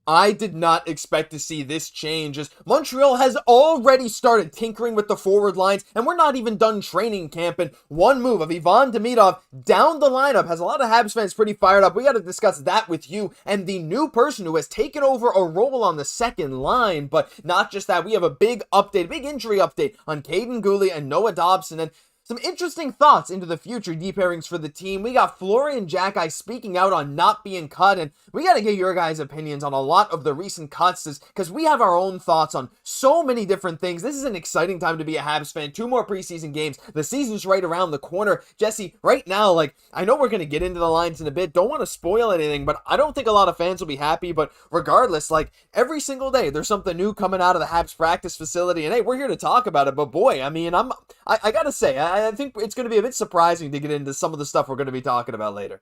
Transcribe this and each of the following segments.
I did not expect to see this change, as Montreal has already started tinkering with the forward lines, and we're not even done training camp, and one move of Ivan Demidov down the lineup has a lot of Habs fans pretty fired up. We got to discuss that with you and the new person who has taken over a role on the second line. But not just that, we have a big update, a big injury update on Kaiden, Guhle, and Noah Dobson, and some interesting thoughts into the future deep pairings for the team. We got Florian Xhekaj speaking out on not being cut, and we got to get your guys' opinions on a lot of the recent cuts, because we have our own thoughts on so many different things. This is an exciting time to be a Habs fan. 2 more preseason games. The season's right around the corner. Jesse, right now, I know we're going to get into the lines in a bit. Don't want to spoil anything, but I don't think a lot of fans will be happy. But regardless, every single day, there's something new coming out of the Habs practice facility, and hey, we're here to talk about it. But boy, I mean, I got to say, I think it's going to be a bit surprising to get into some of the stuff we're going to be talking about later.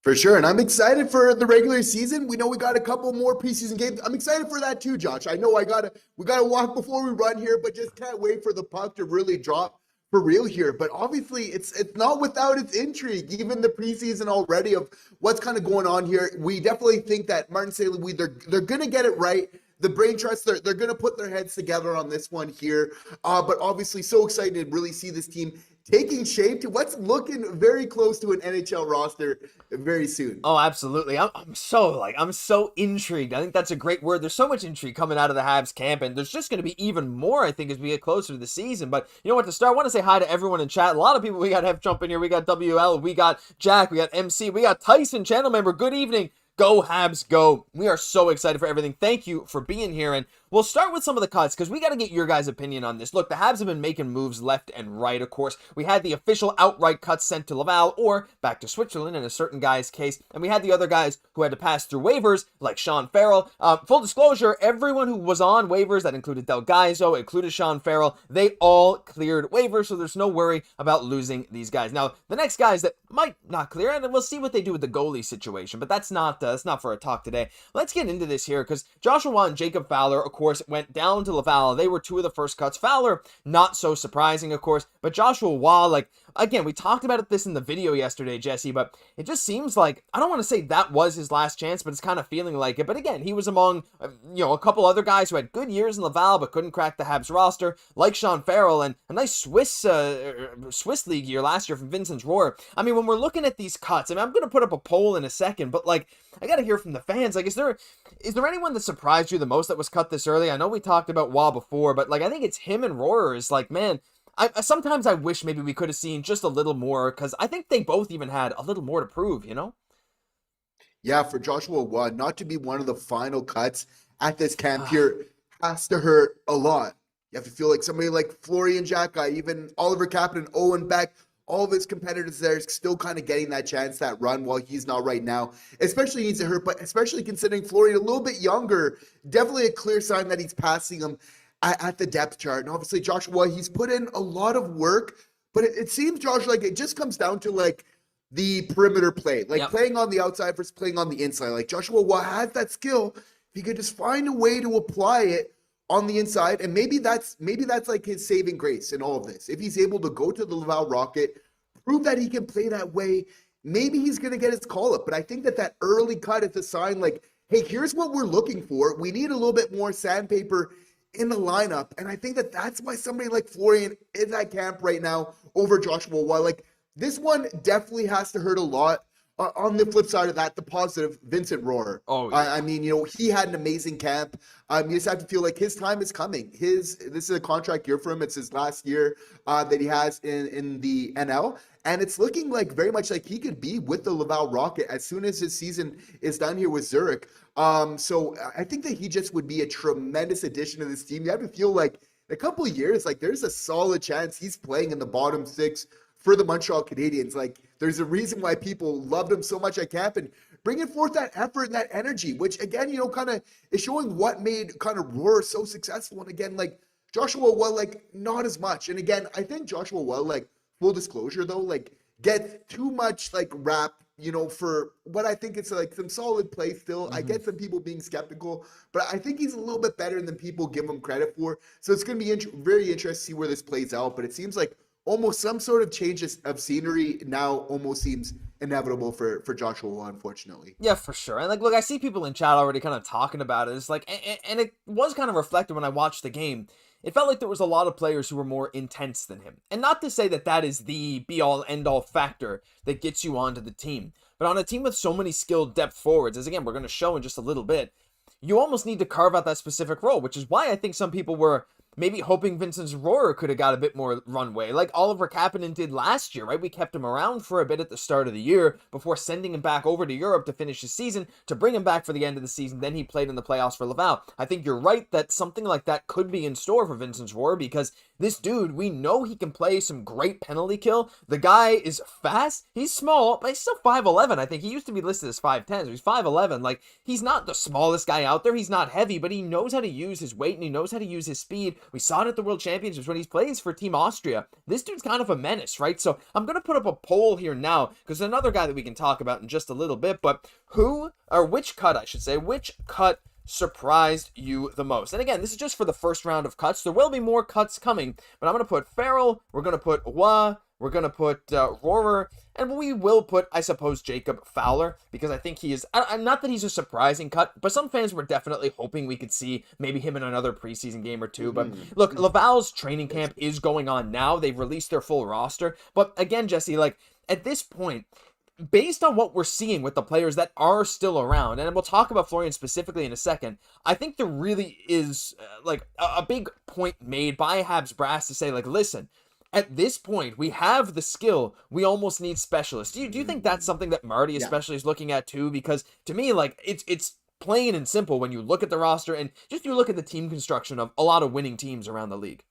For sure, and I'm excited for the regular season. We know we got a couple more preseason games. I'm excited for that too, Josh. I know we gotta walk before we run here, but just can't wait for the puck to really drop for real here. But obviously, it's not without its intrigue. Even the preseason already of what's kind of going on here. We definitely think that Martin St. Louis, they're gonna get it right. The brain trust, they're going to put their heads together on this one here. But obviously, so excited to really see this team taking shape to what's looking very close to an NHL roster very soon. Oh, absolutely. I'm so intrigued. I think that's a great word. There's so much intrigue coming out of the Habs camp, and there's just going to be even more, I think, as we get closer to the season. But you know what, to start, I want to say hi to everyone in chat. A lot of people we got have jump in here. We got WL, we got Jack, we got MC, we got Tyson, channel member. Good evening. Go Habs, go. We are so excited for everything. Thank you for being here, and we'll start with some of the cuts, because we got to get your guys' opinion on this. Look, the Habs have been making moves left and right, of course. We had the official outright cuts sent to Laval, or back to Switzerland in a certain guy's case, and we had the other guys who had to pass through waivers, like Sean Farrell. Full disclosure, everyone who was on waivers, that included Del Gaizo, included Sean Farrell, they all cleared waivers, so there's no worry about losing these guys. Now, the next guys that might not clear, and we'll see what they do with the goalie situation, but that's not for a talk today. Let's get into this here, because Joshua Waugh and Jacob Fowler, of course, went down to Laval. They were 2 of the first cuts. Fowler, not so surprising, of course, but Joshua Waugh, again, we talked about this in the video yesterday, Jesse, but it just seems like, I don't want to say that was his last chance, but it's kind of feeling like it. But again, he was among, a couple other guys who had good years in Laval, but couldn't crack the Habs roster, like Sean Farrell, and a nice Swiss League year last year from Vincent's Roar. I mean, when we're looking at these cuts, I'm going to put up a poll in a second, but I got to hear from the fans. Is there anyone that surprised you the most that was cut this early? I know we talked about Waugh before, but I think it's him and Roar is man, sometimes I wish maybe we could have seen just a little more, because I think they both even had a little more to prove, Yeah, for Joshua Waugh, not to be one of the final cuts at this camp here has to hurt a lot. You have to feel like somebody like Florian Xhekaj, even Oliver Kapanen, Owen, Beck, all of his competitors there is still kind of getting that chance, that run, while he's not right now. Especially needs to hurt, but especially considering Florian a little bit younger, definitely a clear sign that he's passing him at the depth chart. And obviously Joshua, he's put in a lot of work, but it seems, Josh, it just comes down to the perimeter play, playing on the outside versus playing on the inside. Joshua Waugh has that skill. If he could just find a way to apply it on the inside, and maybe that's his saving grace in all of this. If he's able to go to the Laval Rocket, prove that he can play that way, maybe he's going to get his call up. But I think that early cut is a sign hey, here's what we're looking for. We need a little bit more sandpaper in the lineup. And I think that that's why somebody like Florian is at camp right now over Joshua Waugh. This one definitely has to hurt a lot. On the flip side of that, the positive, Vincent Roar. Oh, yeah. I mean, he had an amazing camp. You just have to feel like his time is coming. This is a contract year for him. It's his last year that he has in the NL. And it's looking very much like he could be with the Laval Rocket as soon as his season is done here with Zurich. So I think that he just would be a tremendous addition to this team. You have to feel like in a couple of years, there's a solid chance he's playing in the bottom 6 for the Montreal Canadiens. There's a reason why people loved him so much at camp, and bringing forth that effort and that energy, which again, kind of is showing what made kind of Roar so successful. And again, Joshua Waugh, not as much. And again, I think Joshua Waugh, full disclosure though, gets too much rap, for what I think it's some solid play still. Mm-hmm. I get some people being skeptical, but I think he's a little bit better than people give him credit for. So it's going to be very interesting to see where this plays out. But it seems like almost some sort of change of scenery now almost seems inevitable for Joshua, unfortunately. Yeah, for sure. And like, look, I see people in chat already kind of talking about it. It's like, and it was kind of reflected when I watched the game. It felt like there was a lot of players who were more intense than him. And not to say that that is the be-all, end-all factor that gets you onto the team. But on a team with so many skilled depth forwards, as again, we're going to show in just a little bit, you almost need to carve out that specific role, which is why I think some people were maybe hoping Vincent Rohrer could have got a bit more runway, like Oliver Kapanen did last year, right? We kept him around for a bit at the start of the year before sending him back over to Europe to finish his season, to bring him back for the end of the season. Then he played in the playoffs for Laval. I think you're right that something like that could be in store for Vincent Rohrer, because this dude, we know he can play some great penalty kill. The guy is fast. He's small, but he's still 5'11". I think he used to be listed as 5'10", so he's 5'11". Like, he's not the smallest guy out there. He's not heavy, but he knows how to use his weight and he knows how to use his speed. We saw it at the World Championships when he plays for Team Austria. This dude's kind of a menace, right? So I'm going to put up a poll here now, because there's another guy that we can talk about in just a little bit, but which cut surprised you the most? And again, this is just for the first round of cuts. There will be more cuts coming, but I'm going to put Farrell, we're going to put we're going to put Rohrer, and we will put, I suppose, Jacob Fowler, because I think he is, not that he's a surprising cut, but some fans were definitely hoping we could see maybe him in another preseason game or two. But look, Laval's training camp is going on now. They've released their full roster. But again, Jesse, like, at this point, based on what we're seeing with the players that are still around, and we'll talk about Florian specifically in a second, I think there really is like a big point made by Habs brass to say, like, listen, at this point, we have the skill. We almost need specialists. Do you think that's something that Marty especially is looking at too? Because to me, like, it's plain and simple when you look at the roster and just you look at the team construction of a lot of winning teams around the league.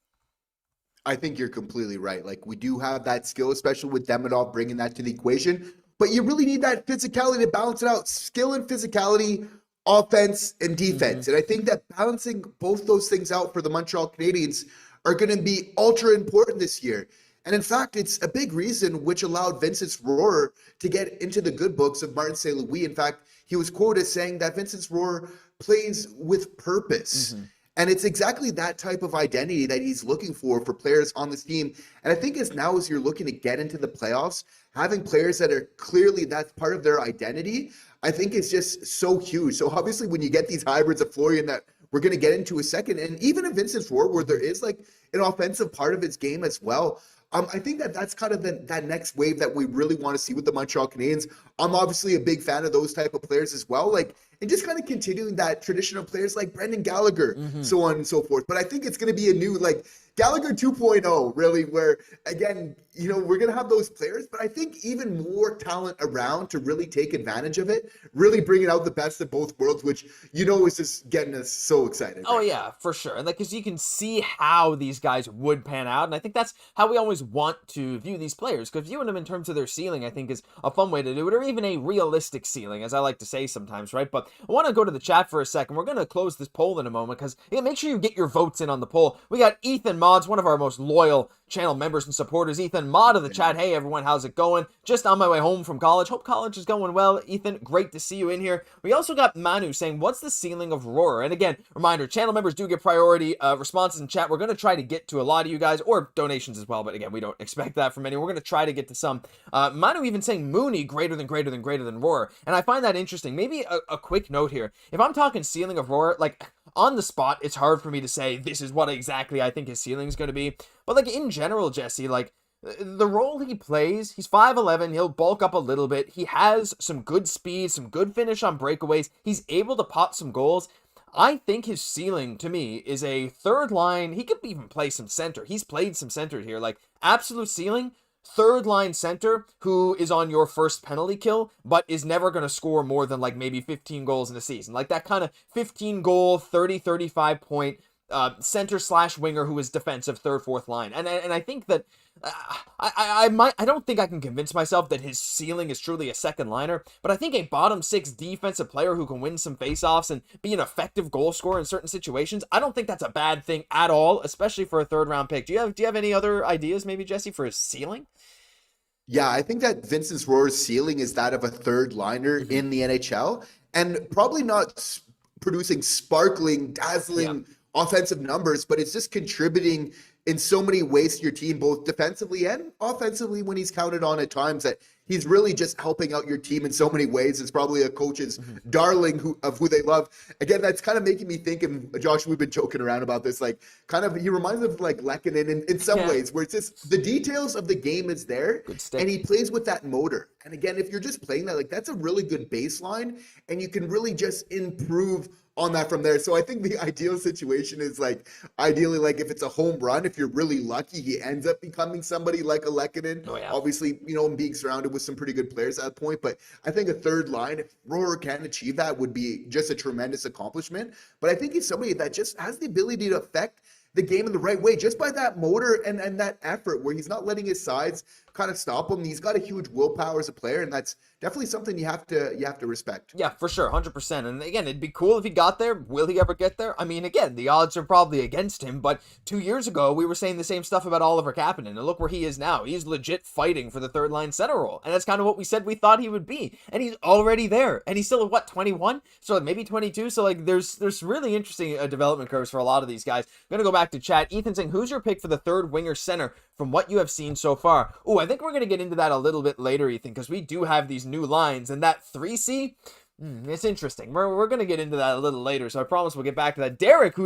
I think you're completely right. Like, we do have that skill, especially with Demidov bringing that to the equation. But you really need that physicality to balance it out. Skill and physicality, offense and defense. And I think that balancing both those things out for the Montreal Canadiens are going to be ultra important this year. And in fact, it's a big reason which allowed Vincent Rohrer to get into the good books of Martin St. Louis. In fact, he was quoted saying that Vincent Rohrer plays with purpose. And it's exactly that type of identity that he's looking for players on this team. And I think as you're looking to get into the playoffs, having players that are clearly that's part of their identity, I think is just so huge. So obviously when you get these hybrids of Florian that we're going to get into a second, and even a Vincent Rohrer where there is like an offensive part of his game as well, I think that's kind of that next wave that we really want to see with the Montreal Canadiens. I'm obviously a big fan of those type of players as well. Like, and just kind of continuing that tradition of players like Brendan Gallagher, so on and so forth. But I think it's going to be a new, like, Gallagher 2.0, really, where, again, you know, we're going to have those players, but I think even more talent around to really take advantage of it, really bringing out the best of both worlds, which, you know, is just getting us so excited. Oh, yeah, for sure. And, like, because you can see how these guys would pan out, and I think that's how we always want to view these players, because viewing them in terms of their ceiling, I think, is a fun way to do it, or even a realistic ceiling, as I like to say sometimes, right? But I want to go to the chat for a second. We're going to close this poll in a moment, because make sure you get your votes in on the poll. We got Ethan Mods, one of our most loyal channel members and supporters. Ethan, mod of the chat. Hey, everyone, how's it going? Just on my way home from college. Hope college is going well. Ethan, great to see you in here. We also got Manu saying, what's the ceiling of Rohrer? And again, reminder, channel members do get priority responses in chat. We're going to try to get to a lot of you guys, or donations as well, but again, we don't expect that from anyone. We're going to try to get to some. Manu even saying Mooney greater than Rohrer. And I find that interesting. Maybe a quick note here. If I'm talking ceiling of Rohrer, like, on the spot, it's hard for me to say this is what exactly I think his ceiling is going to be. But, like, in general, Jesse, like, the role he plays, he's 5'11", he'll bulk up a little bit. He has some good speed, some good finish on breakaways. He's able to pop some goals. I think his ceiling, to me, is a third line. He could even play some center. He's played some center here. Like, absolute ceiling, third line center who is on your first penalty kill, but is never going to score more than like maybe 15 goals in a season. Like that kind of 15 goal, 35 point center slash winger who is defensive third, fourth line. And I think that I don't think I can convince myself that his ceiling is truly a second liner, but I think a bottom six defensive player who can win some faceoffs and be an effective goal scorer in certain situations, I don't think that's a bad thing at all, especially for a third round pick. Do you have any other ideas maybe, Jesse, for his ceiling? Yeah, I think that Vincent Rohrer's ceiling is that of a third liner in the NHL, and probably not producing sparkling, dazzling offensive numbers, but it's just contributing in so many ways to your team, both defensively and offensively when he's counted on at times, that he's really just helping out your team in so many ways. It's probably a coach's darling of who they love. Again, that's kind of making me think, and Josh, we've been joking around about this, like kind of, he reminds me of like Lehkonen in some ways, where it's just the details of the game is there and he plays with that motor. And again, if you're just playing that, like that's a really good baseline and you can really just improve on that from there. So I think the ideal situation is like, ideally, like if it's a home run, if you're really lucky, he ends up becoming somebody like a Lehkonen. Obviously, you know, being surrounded with some pretty good players at that point. But I think a third line, if Rohrer can achieve that, would be just a tremendous accomplishment. But I think he's somebody that just has the ability to affect the game in the right way, just by that motor and that effort where he's not letting his sides kind of stop him. He's got a huge willpower as a player, and that's definitely something you have to respect. Yeah, for sure, 100%. And again, it'd be cool if he got there. Will he ever get there? I mean, again, the odds are probably against him, but 2 years ago, we were saying the same stuff about Oliver Kapanen, and look where he is now. He's legit fighting for the third line center role, and that's kind of what we said we thought he would be, and he's already there, and he's still at, what, 21? So maybe 22? So, like, there's really interesting development curves for a lot of these guys. I'm going to go back to chat. Ethan saying, who's your pick for the third winger center from what you have seen so far? Oh, I think we're going to get into that a little bit later, Ethan, because we do have these new lines, and that 3C, it's interesting. We're going to get into that a little later, so I promise we'll get back to that. Derek,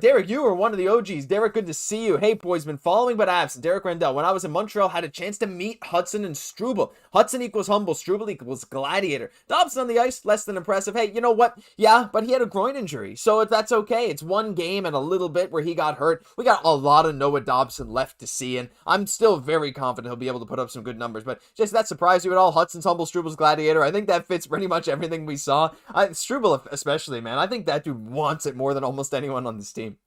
Derek, you are one of the OGs. Derek, good to see you. Hey, boys, been following but absent. Derek Rendell, when I was in Montreal, had a chance to meet Hudson and Struble. Hudson equals humble, Struble equals gladiator. Dobson on the ice, less than impressive. Hey, you know what? Yeah, but he had a groin injury, so that's okay. It's one game and a little bit where he got hurt. We got a lot of Noah Dobson left to see, and I'm still very confident he'll be able to put up some good numbers, but just that surprised you at all? Hudson's humble, Struble's gladiator. I think that fits pretty much everything we saw. Struble especially, man. I think that dude wants it more than almost anyone on this team.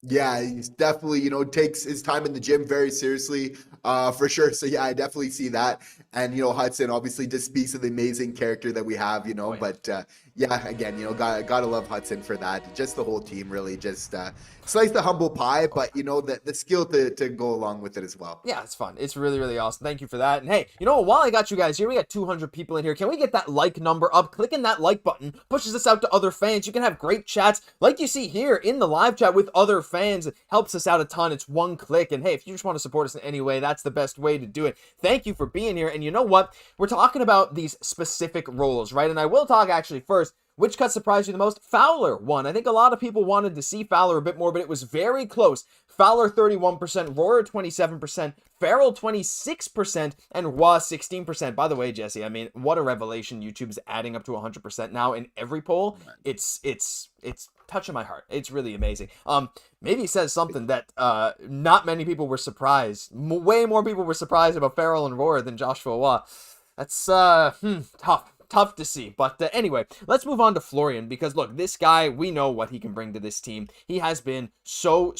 Yeah, he's definitely, you know, takes his time in the gym very seriously, for sure. So yeah, I definitely see that. And, you know, Hudson obviously just speaks of the amazing character that we have, you know, but yeah, again, you know, gotta love Hudson for that. Just the whole team really just slice the humble pie, but you know, the skill to go along with it as well. Yeah, it's fun. It's really, really awesome. Thank you for that. And hey, you know what? While I got you guys here, we got 200 people in here. Can we get that like number up? Clicking that like button pushes us out to other fans. You can have great chats like you see here in the live chat with other fans. It helps us out a ton. It's one click. And hey, if you just want to support us in any way, that's the best way to do it. Thank you for being here. And you know what? We're talking about these specific roles, right? And I will talk actually first. Which cut surprised you the most? Fowler won. I think a lot of people wanted to see Fowler a bit more, but it was very close. Fowler 31%, Rohrer 27%, Farrell 26%, and Roy 16%. By the way, Jesse, I mean, what a revelation. YouTube's adding up to 100% now in every poll. It's touching my heart. It's really amazing. Maybe it says something that not many people were surprised. Way more people were surprised about Farrell and Rohrer than Joshua Roy. That's tough to see. But anyway, let's move on to Florian, because look, this guy, we know what he can bring to this team. He has been so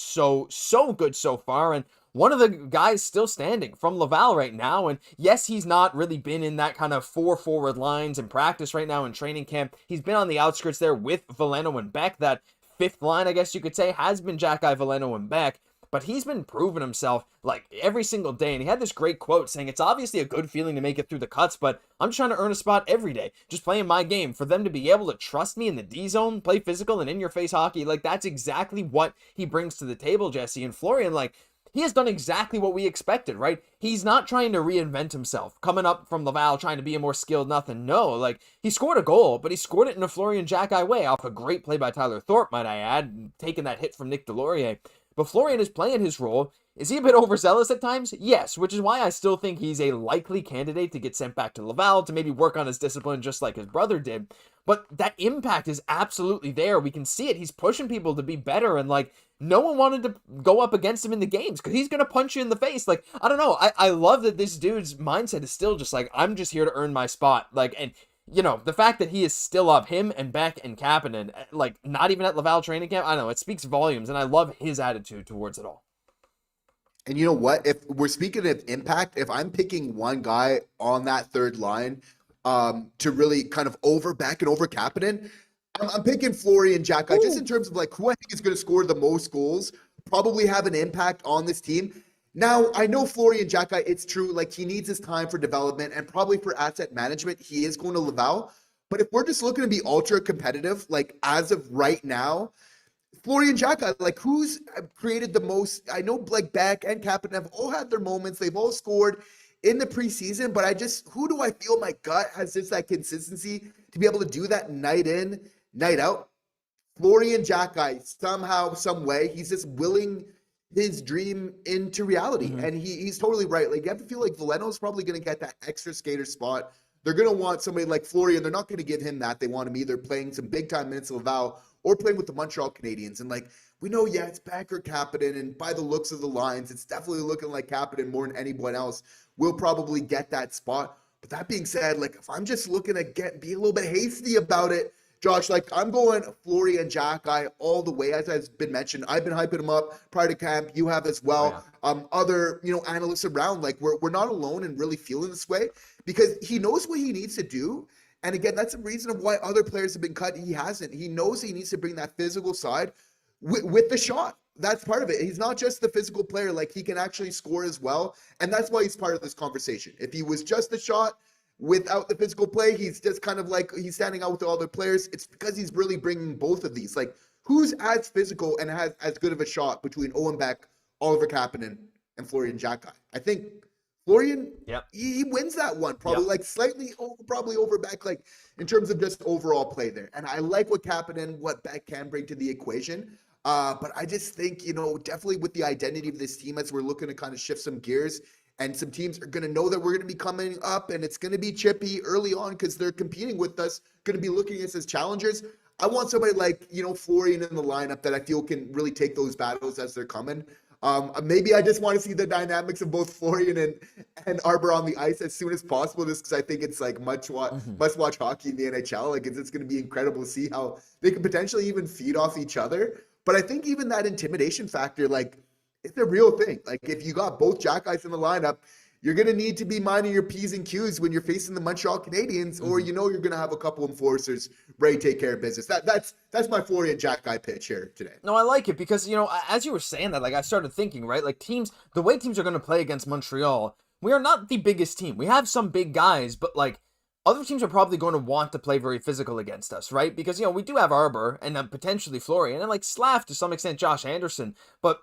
good so far, and one of the guys still standing from Laval right now. And yes, he's not really been in that kind of 4 forward lines in practice right now in training camp. He's been on the outskirts there with Veleno and Beck. That fifth line, I guess you could say, has been Xhekaj, Veleno, and Beck. But he's been proving himself like every single day. And he had this great quote saying, it's obviously a good feeling to make it through the cuts, but I'm trying to earn a spot every day. Just playing my game. For them to be able to trust me in the D zone, play physical and in-your-face hockey, like that's exactly what he brings to the table, Jesse. And Florian, like, he has done exactly what we expected, right? He's not trying to reinvent himself, coming up from Laval, trying to be a more skilled nothing. No, like, he scored a goal, but he scored it in a Florian Xhekaj way, off a great play by Tyler Thorpe, might I add, taking that hit from Nick Delorier. But Florian is playing his role. Is he a bit overzealous at times? Yes, which is why I still think he's a likely candidate to get sent back to Laval to maybe work on his discipline just like his brother did. But that impact is absolutely there. We can see it. He's pushing people to be better, and like, no one wanted to go up against him in the games because he's going to punch you in the face. Like, I don't know. I love that this dude's mindset is still just like, I'm just here to earn my spot. Like, and you know, the fact that he is still up, him and Beck and Kapanen, like, not even at Laval training camp, I don't know, it speaks volumes, and I love his attitude towards it all. And you know what? If we're speaking of impact, if I'm picking one guy on that third line to really kind of over Beck and over Kapanen, I'm picking Florian Xhekaj, just in terms of like who I think is going to score the most goals, probably have an impact on this team. Now, I know Florian Xhekaj, it's true, like he needs his time for development and probably for asset management. He is going to Laval. But if we're just looking to be ultra competitive, like as of right now, Florian Xhekaj, like who's created the most? I know like Beck and Kaiden have all had their moments. They've all scored in the preseason, but who do I feel my gut has just that consistency to be able to do that night in, night out? Florian Xhekaj, somehow, some way, he's just willing his dream into reality. Mm-hmm. And he's totally right. Like, you have to feel like Veleno's probably going to get that extra skater spot. They're going to want somebody like Florian. They're not going to give him that. They want him either playing some big-time minutes of Laval or playing with the Montreal Canadiens. And, like, we know, yeah, it's Beck or Kaiden, and by the looks of the lines, it's definitely looking like Kaiden more than anyone else will probably get that spot. But that being said, like, if I'm just looking to be a little bit hasty about it, Josh, like I'm going Florian Xhekaj all the way, as has been mentioned. I've been hyping him up prior to camp. You have as well. Oh, yeah. Other, analysts around, like we're not alone in really feeling this way because he knows what he needs to do. And again, that's a reason of why other players have been cut. He hasn't. He knows he needs to bring that physical side with the shot. That's part of it. He's not just the physical player. Like he can actually score as well. And that's why he's part of this conversation. If he was just the shot, without the physical play, he's just kind of like he's standing out with all the players. It's because he's really bringing both of these. Like, who's as physical and has as good of a shot between Owen Beck, Oliver Kapanen, and Florian Xhekaj? I think Florian, he wins that one probably like slightly probably over Beck, like in terms of just overall play there. And I like what Kapanen, what Beck can bring to the equation. But I just think, definitely with the identity of this team as we're looking to kind of shift some gears. And some teams are going to know that we're going to be coming up and it's going to be chippy early on because they're competing with us, going to be looking at us as challengers. I want somebody like, Florian in the lineup that I feel can really take those battles as they're coming. Maybe I just want to see the dynamics of both Florian and Arber on the ice as soon as possible, just because I think it's like must-watch hockey in the NHL. Like it's going to be incredible to see how they can potentially even feed off each other. But I think even that intimidation factor, like, it's a real thing. Like, if you got both Xhekajs in the lineup, you're going to need to be minding your P's and Q's when you're facing the Montreal Canadiens, or you're going to have a couple enforcers ready to take care of business. That's my Florian Xhekaj pitch here today. No, I like it because, as you were saying that, like, I started thinking, right? Like, the way teams are going to play against Montreal, we are not the biggest team. We have some big guys, but, like, other teams are probably going to want to play very physical against us, right? Because, we do have Arber and potentially Florian and like Slaf to some extent, Josh Anderson. But,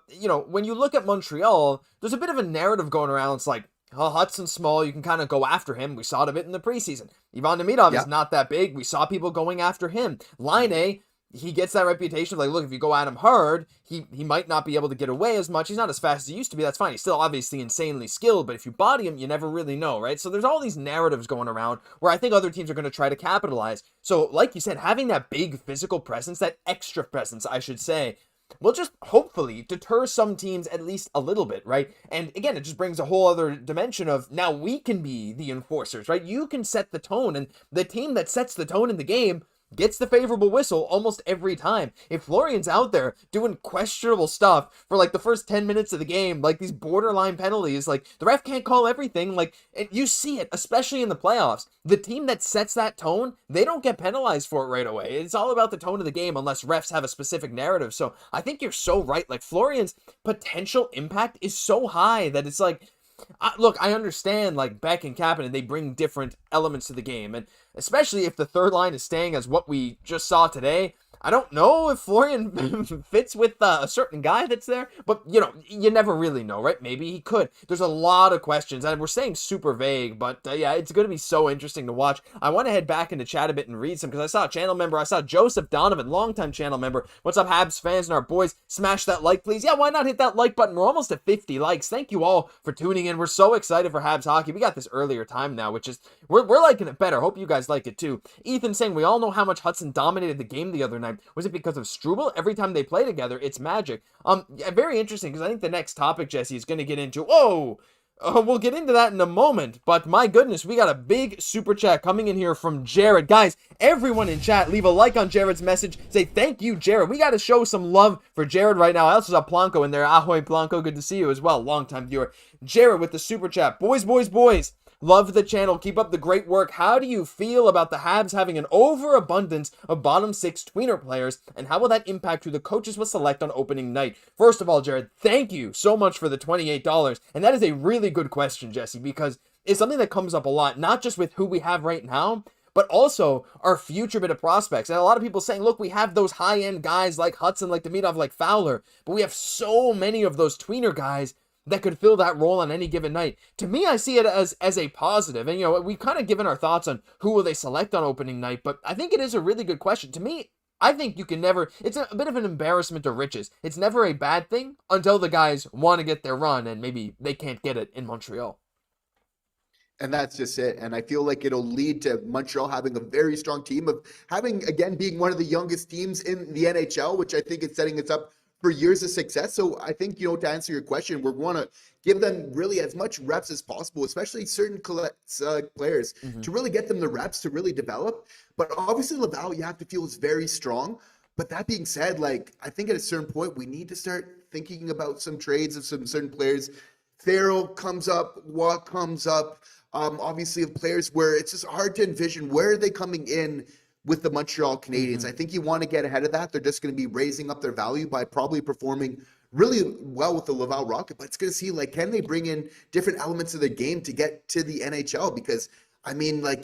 when you look at Montreal, there's a bit of a narrative going around. It's like, oh, Hudson's small. You can kind of go after him. We saw it a bit in the preseason. Ivan Demidov is not that big. We saw people going after him. Laine, he gets that reputation of like, look, if you go at him hard, he might not be able to get away as much. He's not as fast as he used to be. That's fine. He's still obviously insanely skilled, but if you body him, you never really know, right? So there's all these narratives going around where I think other teams are going to try to capitalize. So like you said, having that big physical presence, that extra presence, I should say, will just hopefully deter some teams at least a little bit, right? And again, it just brings a whole other dimension of now we can be the enforcers, right? You can set the tone, and the team that sets the tone in the game gets the favorable whistle almost every time. If Florian's out there doing questionable stuff for like the first 10 minutes of the game, like these borderline penalties, like the ref can't call everything, like, and you see it, especially in the playoffs. The team that sets that tone, they don't get penalized for it right away. It's all about the tone of the game unless refs have a specific narrative. So I think you're so right. Like Florian's potential impact is so high that it's like, look, I understand like Beck and Kapanen, they bring different elements to the game, and especially if the third line is staying as what we just saw today. I don't know if Florian fits with a certain guy that's there, but, you never really know, right? Maybe he could. There's a lot of questions, and we're saying super vague, but yeah, it's going to be so interesting to watch. I want to head back into chat a bit and read some, because I saw a channel member. I saw Joseph Donovan, longtime channel member. What's up, Habs fans and our boys? Smash that like, please. Yeah, why not hit that like button? We're almost at 50 likes. Thank you all for tuning in. We're so excited for Habs hockey. We got this earlier time now, which is, we're liking it better. Hope you guys like it too. Ethan saying, we all know how much Hudson dominated the game the other night. Was it because of Struble? Every time they play together, it's magic. Yeah, very interesting, because I think the next topic, Jesse, is going to get into, we'll get into that in a moment, but my goodness, we got a big super chat coming in here from Jared. Guys, everyone in chat, leave a like on Jared's message. Say thank you, Jared. We got to show some love for Jared right now. I also saw Blanco in there. Ahoy, Blanco. Good to see you as well. Longtime viewer. Jared with the super chat. Boys, boys, boys. Love the channel. Keep up the great work. How do you feel about the Habs having an overabundance of bottom six tweener players, and how will that impact who the coaches will select on opening night? First of all, Jared, thank you so much for the $28. And that is a really good question, Jesse, because it's something that comes up a lot, not just with who we have right now, but also our future bit of prospects. And a lot of people saying, look, we have those high-end guys like Hudson, like Demidov, like Fowler, but we have so many of those tweener guys that could fill that role on any given night. To me, I see it as a positive. And, we've kind of given our thoughts on who will they select on opening night, but I think it is a really good question. To me, I think you can never, it's a bit of an embarrassment of riches. It's never a bad thing until the guys want to get their run and maybe they can't get it in Montreal. And that's just it. And I feel like it'll lead to Montreal having a very strong team, of having, again, being one of the youngest teams in the NHL, which I think is setting us up for years of success. So I think, to answer your question, we're going to give them really as much reps as possible, especially certain players, to really get them the reps to really develop. But obviously Laval, you have to feel, is very strong. But that being said, I think at a certain point, we need to start thinking about some trades of some certain players. Farrell comes up, Watt comes up. Obviously of players where it's just hard to envision where are they coming in with the Montreal Canadiens. I think you want to get ahead of that. They're just going to be raising up their value by probably performing really well with the Laval Rocket, but it's going to see, can they bring in different elements of the game to get to the NHL? Because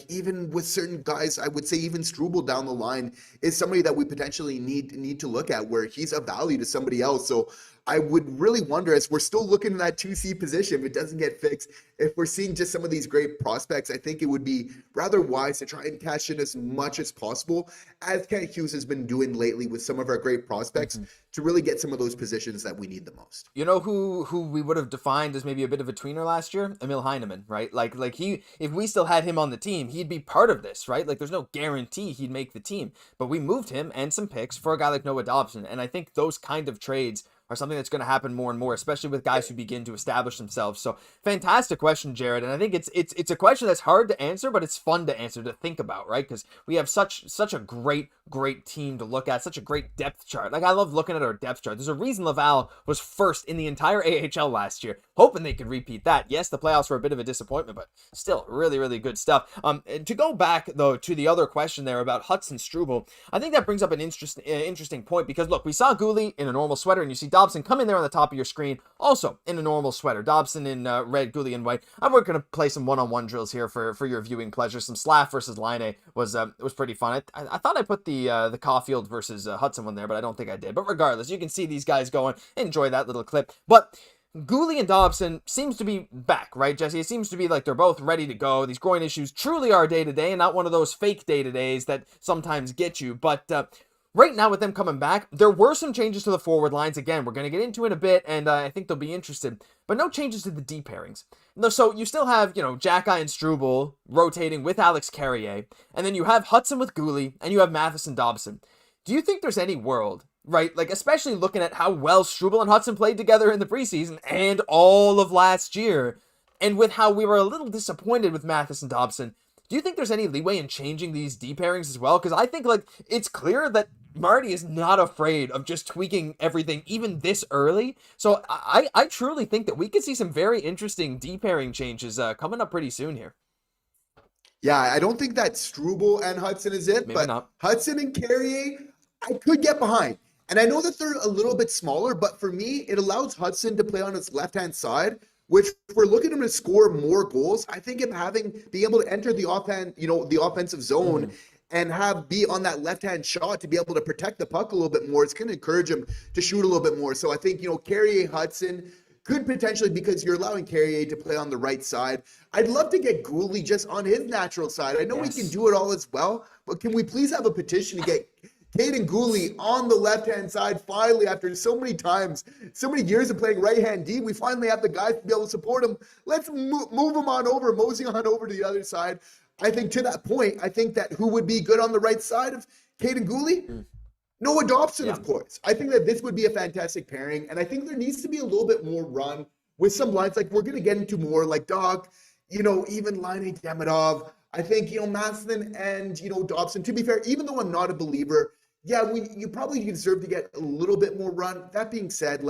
even with certain guys, I would say even Struble down the line is somebody that we potentially need to look at, where he's a value to somebody else. So I would really wonder, as we're still looking in that 2C position, if it doesn't get fixed, if we're seeing just some of these great prospects, I think it would be rather wise to try and cash in as much as possible, as Hughes has been doing lately with some of our great prospects, to really get some of those positions that we need the most. You know who we would have defined as maybe a bit of a tweener last year? Emil Heineman, right? If we still had him on the team, he'd be part of this, right? There's no guarantee he'd make the team, but we moved him and some picks for a guy like Noah Dobson, and I think those kind of trades are something that's going to happen more and more, especially with guys who begin to establish themselves. So fantastic question, Jared. And I think it's a question that's hard to answer, but it's fun to answer, to think about, right? Because we have such a great team to look at, such a great depth chart. I love looking at our depth chart. There's a reason Laval was first in the entire AHL last year, hoping they could repeat that. Yes, the playoffs were a bit of a disappointment, but still really, really good stuff. To go back, though, to the other question there about Hudson Struble, I think that brings up an interesting point, because, look, we saw Guhle in a normal sweater, and you see Dobson come in there on the top of your screen, also in a normal sweater. Dobson in red, Guhle in white. We're going to play some one-on-one drills here for your viewing pleasure. Some Slaf versus Laine was pretty fun. I thought I put the Caufield versus Hudson one there, but I don't think I did. But regardless, you can see these guys going. Enjoy that little clip. But Guhle and Dobson seems to be back, right, Jesse? It seems to be like they're both ready to go. These groin issues truly are day-to-day, and not one of those fake day-to-days that sometimes get you. But right now, with them coming back, there were some changes to the forward lines. Again, we're going to get into it in a bit, and I think they'll be interested. But no changes to the D pairings. So you still have, Xhekaj and Struble rotating with Alex Carrier, and then you have Hudson with Guhle, and you have Matheson Dobson. Do you think there's any world, right, especially looking at how well Struble and Hudson played together in the preseason and all of last year, and with how we were a little disappointed with Matheson Dobson, do you think there's any leeway in changing these D pairings as well? Because I think, it's clear that Marty is not afraid of just tweaking everything even this early. So I truly think that we could see some very interesting D pairing changes coming up pretty soon here. Yeah, I don't think that Struble and Hudson is it, Maybe but not. Hudson and Carrier, I could get behind. And I know that they're a little bit smaller, but for me, it allows Hudson to play on his left-hand side, which if we're looking at him to score more goals, I think being able to enter the offensive zone and be on that left-hand shot to be able to protect the puck a little bit more, it's going to encourage him to shoot a little bit more. So I think, Carrier, Hudson could potentially, because you're allowing Carrier to play on the right side. I'd love to get Guhle just on his natural side. I know we can do it all as well, but can we please have a petition to get Kaiden Guhle on the left-hand side finally, after so many times, so many years of playing right-hand D, we finally have the guys to be able to support him. Let's move him on over, mosey on over to the other side. I think to that point, I think that who would be good on the right side of Kaiden Guhle? Noah Dobson, of course. I think that this would be a fantastic pairing, and I think there needs to be a little bit more run with some lines. We're going to get into more Dach, even Laine, Demidov. I think, Matheson and, Dobson, to be fair, even though I'm not a believer, you probably deserve to get a little bit more run. That being said,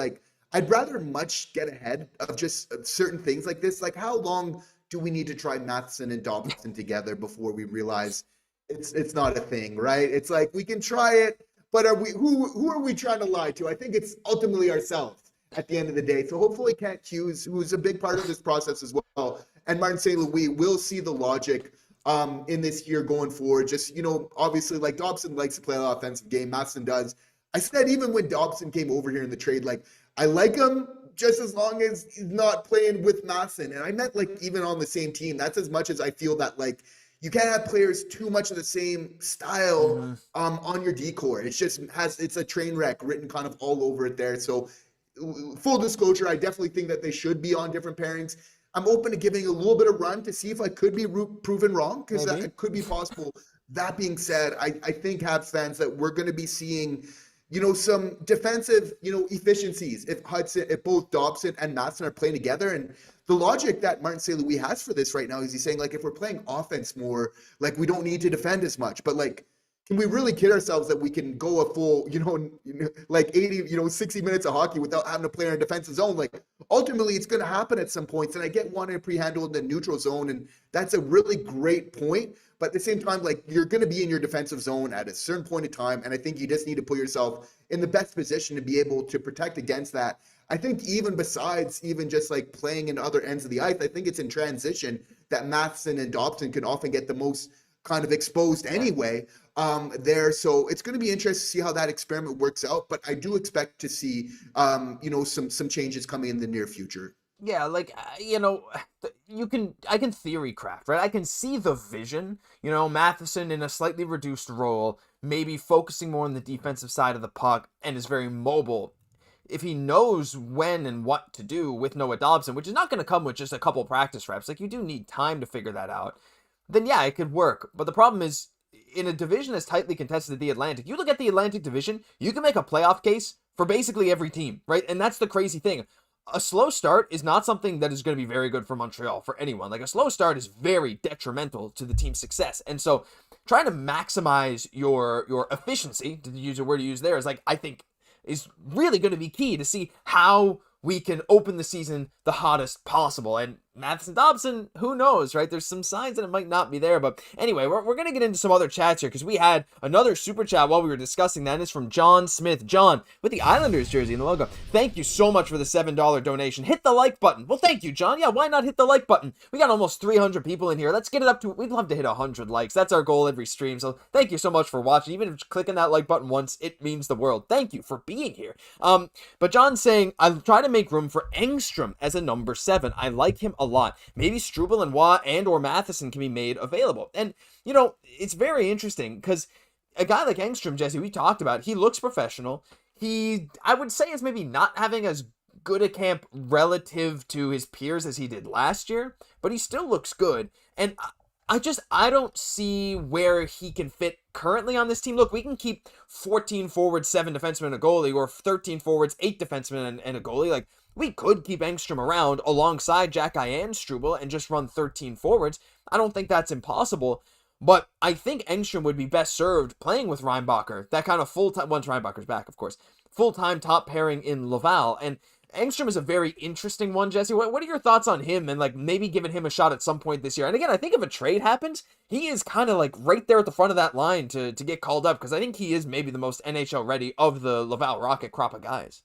I'd rather much get ahead of just certain things like this. How long do we need to try Matheson and Dobson together before we realize it's not a thing, right? It's we can try it, but who are we trying to lie to? I think it's ultimately ourselves at the end of the day. So hopefully Kent Hughes, who's a big part of this process as well, and Martin St. Louis will see the logic in this year going forward. Just, obviously, like, Dobson likes to play an offensive game. Matheson does. I said even when Dobson came over here in the trade, like, I like him just as long as he's not playing with Matheson. And I meant, like, even on the same team. That's as much as I feel that, like, you can't have players too much of the same style on your decor. It's a train wreck written kind of all over it there. So full disclosure, I definitely think that they should be on different pairings. I'm open to giving a little bit of run to see if I could be proven wrong, because that could be possible. That being said, I think Habs fans that we're going to be seeing, some defensive, efficiencies if both Dobson and Matheson are playing together. And the logic that Martin St. Louis has for this right now is he's saying, like, if we're playing offense more, like, we don't need to defend as much. But, like, can we really kid ourselves that we can go a full, like 80, 60 minutes of hockey without having to play in a defensive zone? Like, ultimately, it's going to happen at some points. And I get wanting to pre-handle in the neutral zone, and that's a really great point. But at the same time, like, you're going to be in your defensive zone at a certain point in time, and I think you just need to put yourself in the best position to be able to protect against that. I think even besides even just, like, playing in other ends of the ice, I think it's in transition that Matheson and Dobson can often get the most kind of exposed anyway there. So it's going to be interesting to see how that experiment works out. But I do expect to see, some changes coming in the near future. Yeah, like, I can theory craft, right? I can see the vision, Matheson in a slightly reduced role, maybe focusing more on the defensive side of the puck and is very mobile. If he knows when and what to do with Noah Dobson, which is not going to come with just a couple practice reps, like, you do need time to figure that out, then yeah, it could work. But the problem is, in a division as tightly contested as the Atlantic, you look at the Atlantic division, you can make a playoff case for basically every team, right? And that's the crazy thing. A slow start is not something that is going to be very good for Montreal, for anyone. Like, a slow start is very detrimental to the team's success. And so trying to maximize your efficiency, to use a word you use there, is, like, I think is really going to be key to see how we can open the season the hottest possible. And Matheson Dobson, who knows, right? There's some signs that it might not be there. But anyway, we're going to get into some other chats here, because we had another super chat while we were discussing that. And it's from John Smith. John, with the Islanders jersey and the logo. Thank you so much for the $7 donation. Hit the like button. Well, thank you, John. Yeah, why not hit the like button? We got almost 300 people in here. Let's get it up to, we'd love to hit 100 likes. That's our goal every stream. So thank you so much for watching. Even if clicking that like button once, it means the world. Thank you for being here. But John's saying, I'll try to make room for Engstrom as a number 7. I like him a lot. Maybe Struble and Waugh and or Matheson can be made available. And, it's very interesting, because a guy like Engstrom, Jesse, we talked about, he looks professional. I would say, is maybe not having as good a camp relative to his peers as he did last year, but he still looks good. And I don't see where he can fit currently on this team. Look, we can keep 14 forwards, 7 defensemen, and a goalie, or 13 forwards, 8 defensemen, and a goalie. Like, we could keep Engstrom around alongside Xhekaj and Struble and just run 13 forwards. I don't think that's impossible, but I think Engstrom would be best served playing with Reinbacher, that kind of full-time, once Reinbacher's back, of course, full-time top pairing in Laval. And Engstrom is a very interesting one, Jesse. What are your thoughts on him, and, like, maybe giving him a shot at some point this year? And again, I think if a trade happens, he is kind of, like, right there at the front of that line to get called up, because I think he is maybe the most NHL ready of the Laval Rocket crop of guys.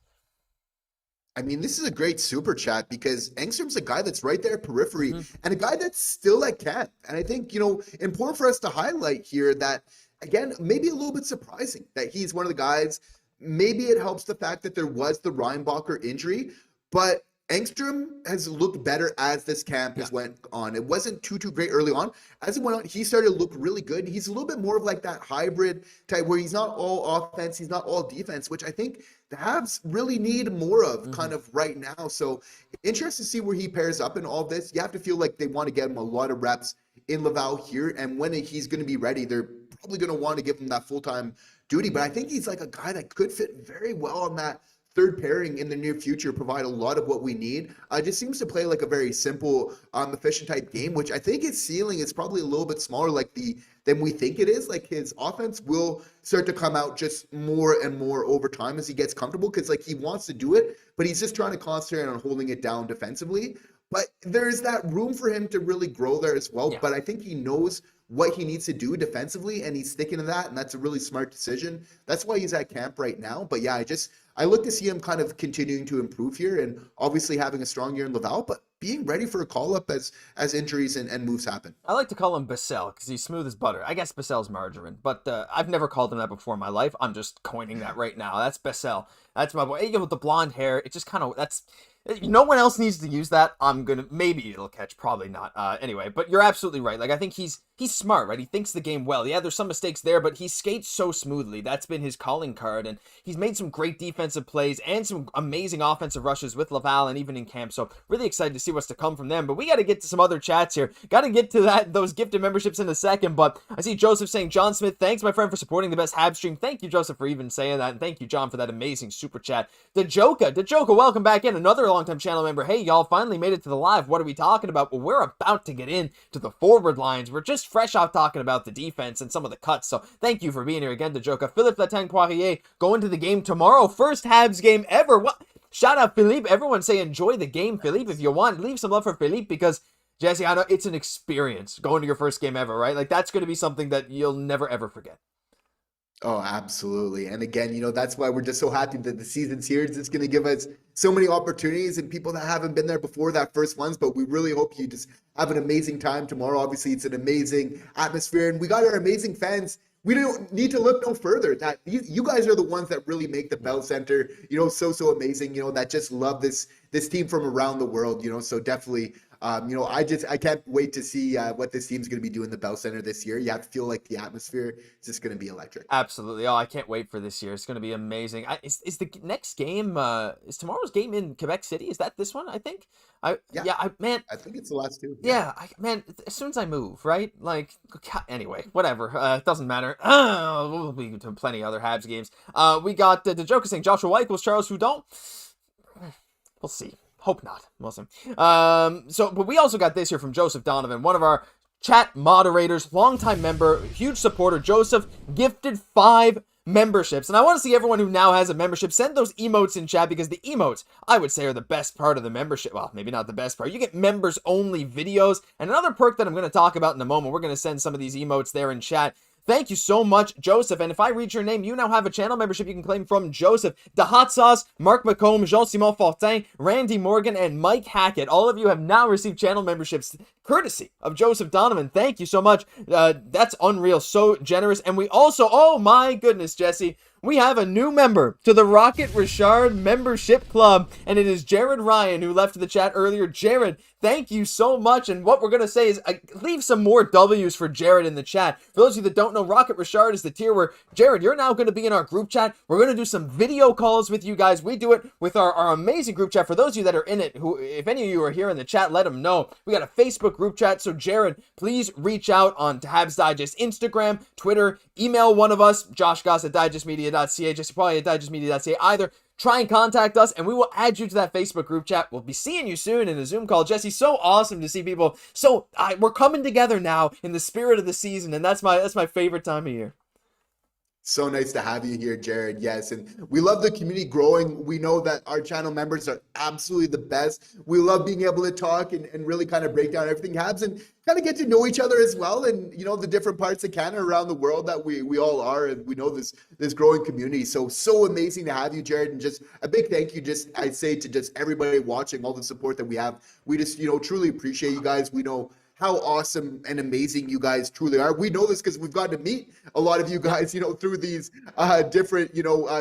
I mean, this is a great super chat, because Engstrom's a guy that's right there periphery and a guy that's still at camp. And I think, important for us to highlight here that, again, maybe a little bit surprising that he's one of the guys. Maybe it helps the fact that there was the Reinbacher injury, but Engstrom has looked better as this camp has went on. It wasn't too great early on. As it went on, he started to look really good. He's a little bit more of like that hybrid type where he's not all offense, he's not all defense, which I think the Habs really need more of kind of right now. So interested to see where he pairs up in all of this. You have to feel like they want to get him a lot of reps in Laval here, and when he's going to be ready, they're probably going to want to give him that full-time duty. But I think he's like a guy that could fit very well on that third pairing in the near future, provide a lot of what we need. Just seems to play like a very simple, efficient type game, which I think his ceiling is probably a little bit smaller than we think it is. Like, his offense will start to come out just more and more over time as he gets comfortable, because, like, he wants to do it, but he's just trying to concentrate on holding it down defensively. But there's that room for him to really grow there as well. Yeah. But I think he knows what he needs to do defensively, and he's sticking to that, and that's a really smart decision. That's why he's at camp right now. But yeah, I look to see him kind of continuing to improve here and obviously having a strong year in Laval, but being ready for a call-up as injuries and moves happen. I like to call him Bassel because he's smooth as butter. I guess Bassel's margarine, but I've never called him that before in my life. I'm just coining that right now. That's Bassel. That's my boy. You know, with the blonde hair, it just kind of, that's, no one else needs to use that. I'm gonna, maybe it'll catch, probably not. Anyway, but you're absolutely right. Like, I think he's smart, right? He thinks the game well. Yeah, there's some mistakes there, but he skates so smoothly. That's been his calling card, and he's made some great defensive plays and some amazing offensive rushes with Laval and even in camp. So really excited to see what's to come from them. But we got to get to some other chats here. Got to get to those gifted memberships in a second. But I see Joseph saying, John Smith, thanks my friend for supporting the best Habs stream. Thank you, Joseph, for even saying that, and thank you, John, for that amazing super chat. Dajoka, welcome back in. Another longtime channel member. Hey, y'all, finally made it to the live. What are we talking about? Well, we're about to get into the forward lines. We're just fresh off talking about the defense and some of the cuts. So thank you for being here again, Dajoka. Filip Poirier going to the game tomorrow. First Habs game ever. What? Shout out Filip. Everyone say enjoy the game, Filip. If you want, leave some love for Filip because, Jesse, I know it's an experience going to your first game ever, right? Like, that's going to be something that you'll never, ever forget. Oh, absolutely. And again, that's why we're just so happy that the season's here. It's going to give us so many opportunities and people that haven't been there before that first ones, but we really hope you just have an amazing time tomorrow. Obviously, it's an amazing atmosphere and we got our amazing fans. We don't need to look no further. That you guys are the ones that really make the Bell Center, so amazing, that just love this team from around the world, so definitely I can't wait to see what this team's going to be doing in the Bell Center this year. You have to feel like the atmosphere is just going to be electric. Absolutely. Oh, I can't wait for this year. It's going to be amazing. Is the next game, is tomorrow's game in Quebec City? Is that this one, I think? Man. I think it's the last two. Yeah, man, as soon as I move, right? Like, anyway, whatever. It doesn't matter. We'll be to plenty of other Habs games. We got the Joker saying Joshua White equals Charles Hudon. We'll see. Hope not. We'll see. But we also got this here from Joseph Donovan, one of our chat moderators, longtime member, huge supporter. Joseph gifted 5 memberships. And I want to see everyone who now has a membership send those emotes in chat because the emotes, I would say, are the best part of the membership. Well, maybe not the best part. You get members only videos. And another perk that I'm going to talk about in a moment, we're going to send some of these emotes there in chat. Thank you so much, Joseph. And if I read your name, you now have a channel membership you can claim from Joseph. The Hot Sauce, Mark McComb, Jean-Simon Fortin, Randy Morgan, and Mike Hackett. All of you have now received channel memberships courtesy of Joseph Donovan. Thank you so much. That's unreal. So generous. And we also, oh my goodness, Jesse, we have a new member to the Rocket Richard membership club, and it is Jared Ryan, who left the chat earlier. Jared, thank you so much. And what we're going to say is leave some more W's for Jared in the chat. For those of you that don't know, Rocket Richard is the tier where, Jared, you're now going to be in our group chat. We're going to do some video calls with you guys. We do it with our amazing group chat. For those of you that are in it, who, if any of you are here in the chat, let them know. We got a Facebook group chat. So Jared, please reach out on to Habs Digest Instagram, Twitter, email one of us, Josh Gosse at digestmedia.ca, Jesse Poirier at digestmedia.ca. Either try and contact us and we will add you to that Facebook group chat. We'll be seeing you soon in a Zoom call. Jesse, so awesome to see people. So we're coming together now in the spirit of the season, and that's my favorite time of year. So nice to have you here, Jared. Yes, and we love the community growing. We know that our channel members are absolutely the best. We love being able to talk and really kind of break down everything Habs and kind of get to know each other as well. And, the different parts of Canada around the world that we all are. And we know this growing community. So amazing to have you, Jared. And just a big thank you, I'd say, to just everybody watching, all the support that we have. We just, truly appreciate you guys. We know how awesome and amazing you guys truly are. We know this because we've gotten to meet a lot of you guys, through these different,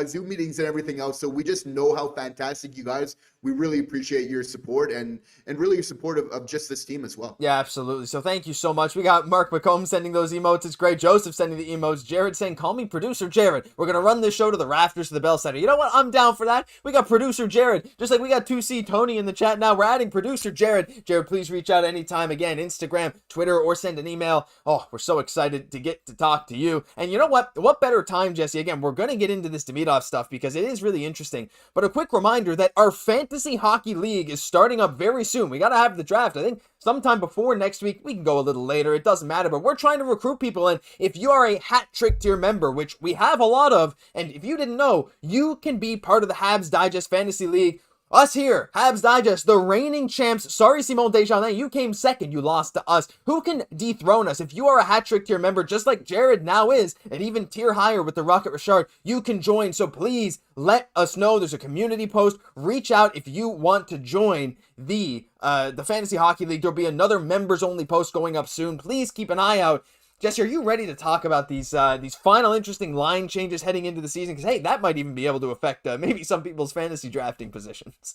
Zoom meetings and everything else. So we just know how fantastic you guys. We really appreciate your support and really your support of just this team as well. Yeah, absolutely. So thank you so much. We got Mark McComb sending those emotes. It's great. Joseph sending the emotes. Jared saying, call me producer Jared. We're going to run this show to the rafters of the Bell Center. You know what? I'm down for that. We got producer Jared. Just like we got 2C Tony in the chat now. We're adding producer Jared. Jared, please reach out anytime. Again, Instagram, Twitter, or send an email. Oh, we're so excited to get to talk to you. And you know what? What better time, Jesse? Again, we're going to get into this Demidov stuff because it is really interesting. But a quick reminder that our Fantasy Hockey League is starting up very soon. We got to have the draft, I think, sometime before next week. We can go a little later. It doesn't matter. But we're trying to recruit people. And if you are a Hat Trick tier member, which we have a lot of, and if you didn't know, you can be part of the Habs Digest Fantasy League. Us here, Habs Digest, the reigning champs. Sorry, Simon Deschamps, you came second. You lost to us. Who can dethrone us? If you are a Hat Trick tier member, just like Jared now is, and even tier higher with the Rocket Richard, you can join. So please let us know. There's a community post. Reach out if you want to join the Fantasy Hockey League. There'll be another members only post going up soon. Please keep an eye out. Jesse, are you ready to talk about these final interesting line changes heading into the season? Because, hey, that might even be able to affect maybe some people's fantasy drafting positions.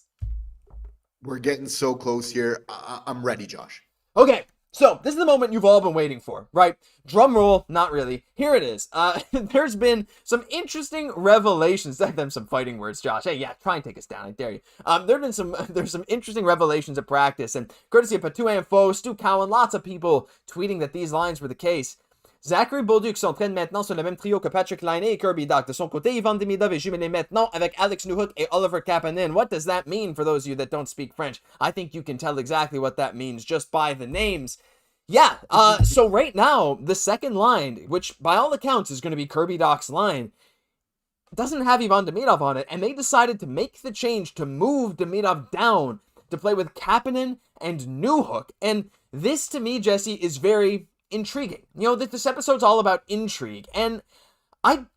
We're getting so close here. I'm ready, Josh. Okay, so this is the moment you've all been waiting for, right? Drum roll, not really. Here it is. There's been some interesting revelations. Them some fighting words, Josh. Hey, yeah, try and take us down. I dare you. There's some interesting revelations at practice, and courtesy of Patou Info, Stu Cowan, lots of people tweeting that these lines were the case. Zachary Bolduc s'entraîne maintenant sur le même trio que Patrick Laine et Kirby Dach. De son côté, Ivan Demidov est jumelé maintenant avec Alex Newhook et Oliver Kapanen. What does that mean for those of you that don't speak French? I think you can tell exactly what that means just by the names. Yeah, so right now, the second line, which by all accounts is going to be Kirby Dach's line, doesn't have Ivan Demidov on it, and they decided to make the change to move Demidov down to play with Kapanen and Newhook. And this, to me, Jesse, is very intriguing. You know, this episode's all about intrigue, and I'm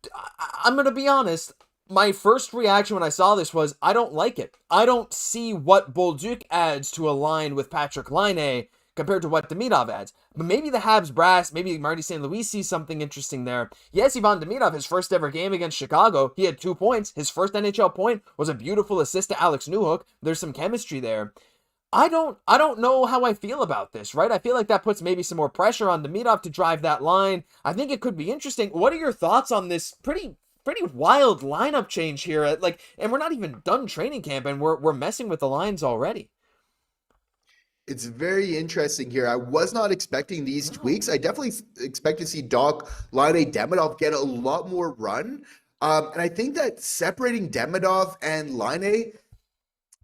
going to be honest, my first reaction when I saw this was, I don't like it. I don't see what Bolduc adds to a line with Patrick Laine compared to what Demidov adds. But maybe the Habs brass, maybe Marty St. Louis sees something interesting there. Yes, Ivan Demidov, his first ever game against Chicago, he had 2 points. His first NHL point was a beautiful assist to Alex Newhook. There's some chemistry there. I don't know how I feel about this, right? I feel like that puts maybe some more pressure on Demidov to drive that line. I think it could be interesting. What are your thoughts on this pretty wild lineup change here? And we're not even done training camp, and we're messing with the lines already. It's very interesting here. I was not expecting these tweaks. I definitely expect to see Dach, Laine, Demidov get a lot more run. And I think that separating Demidov and Laine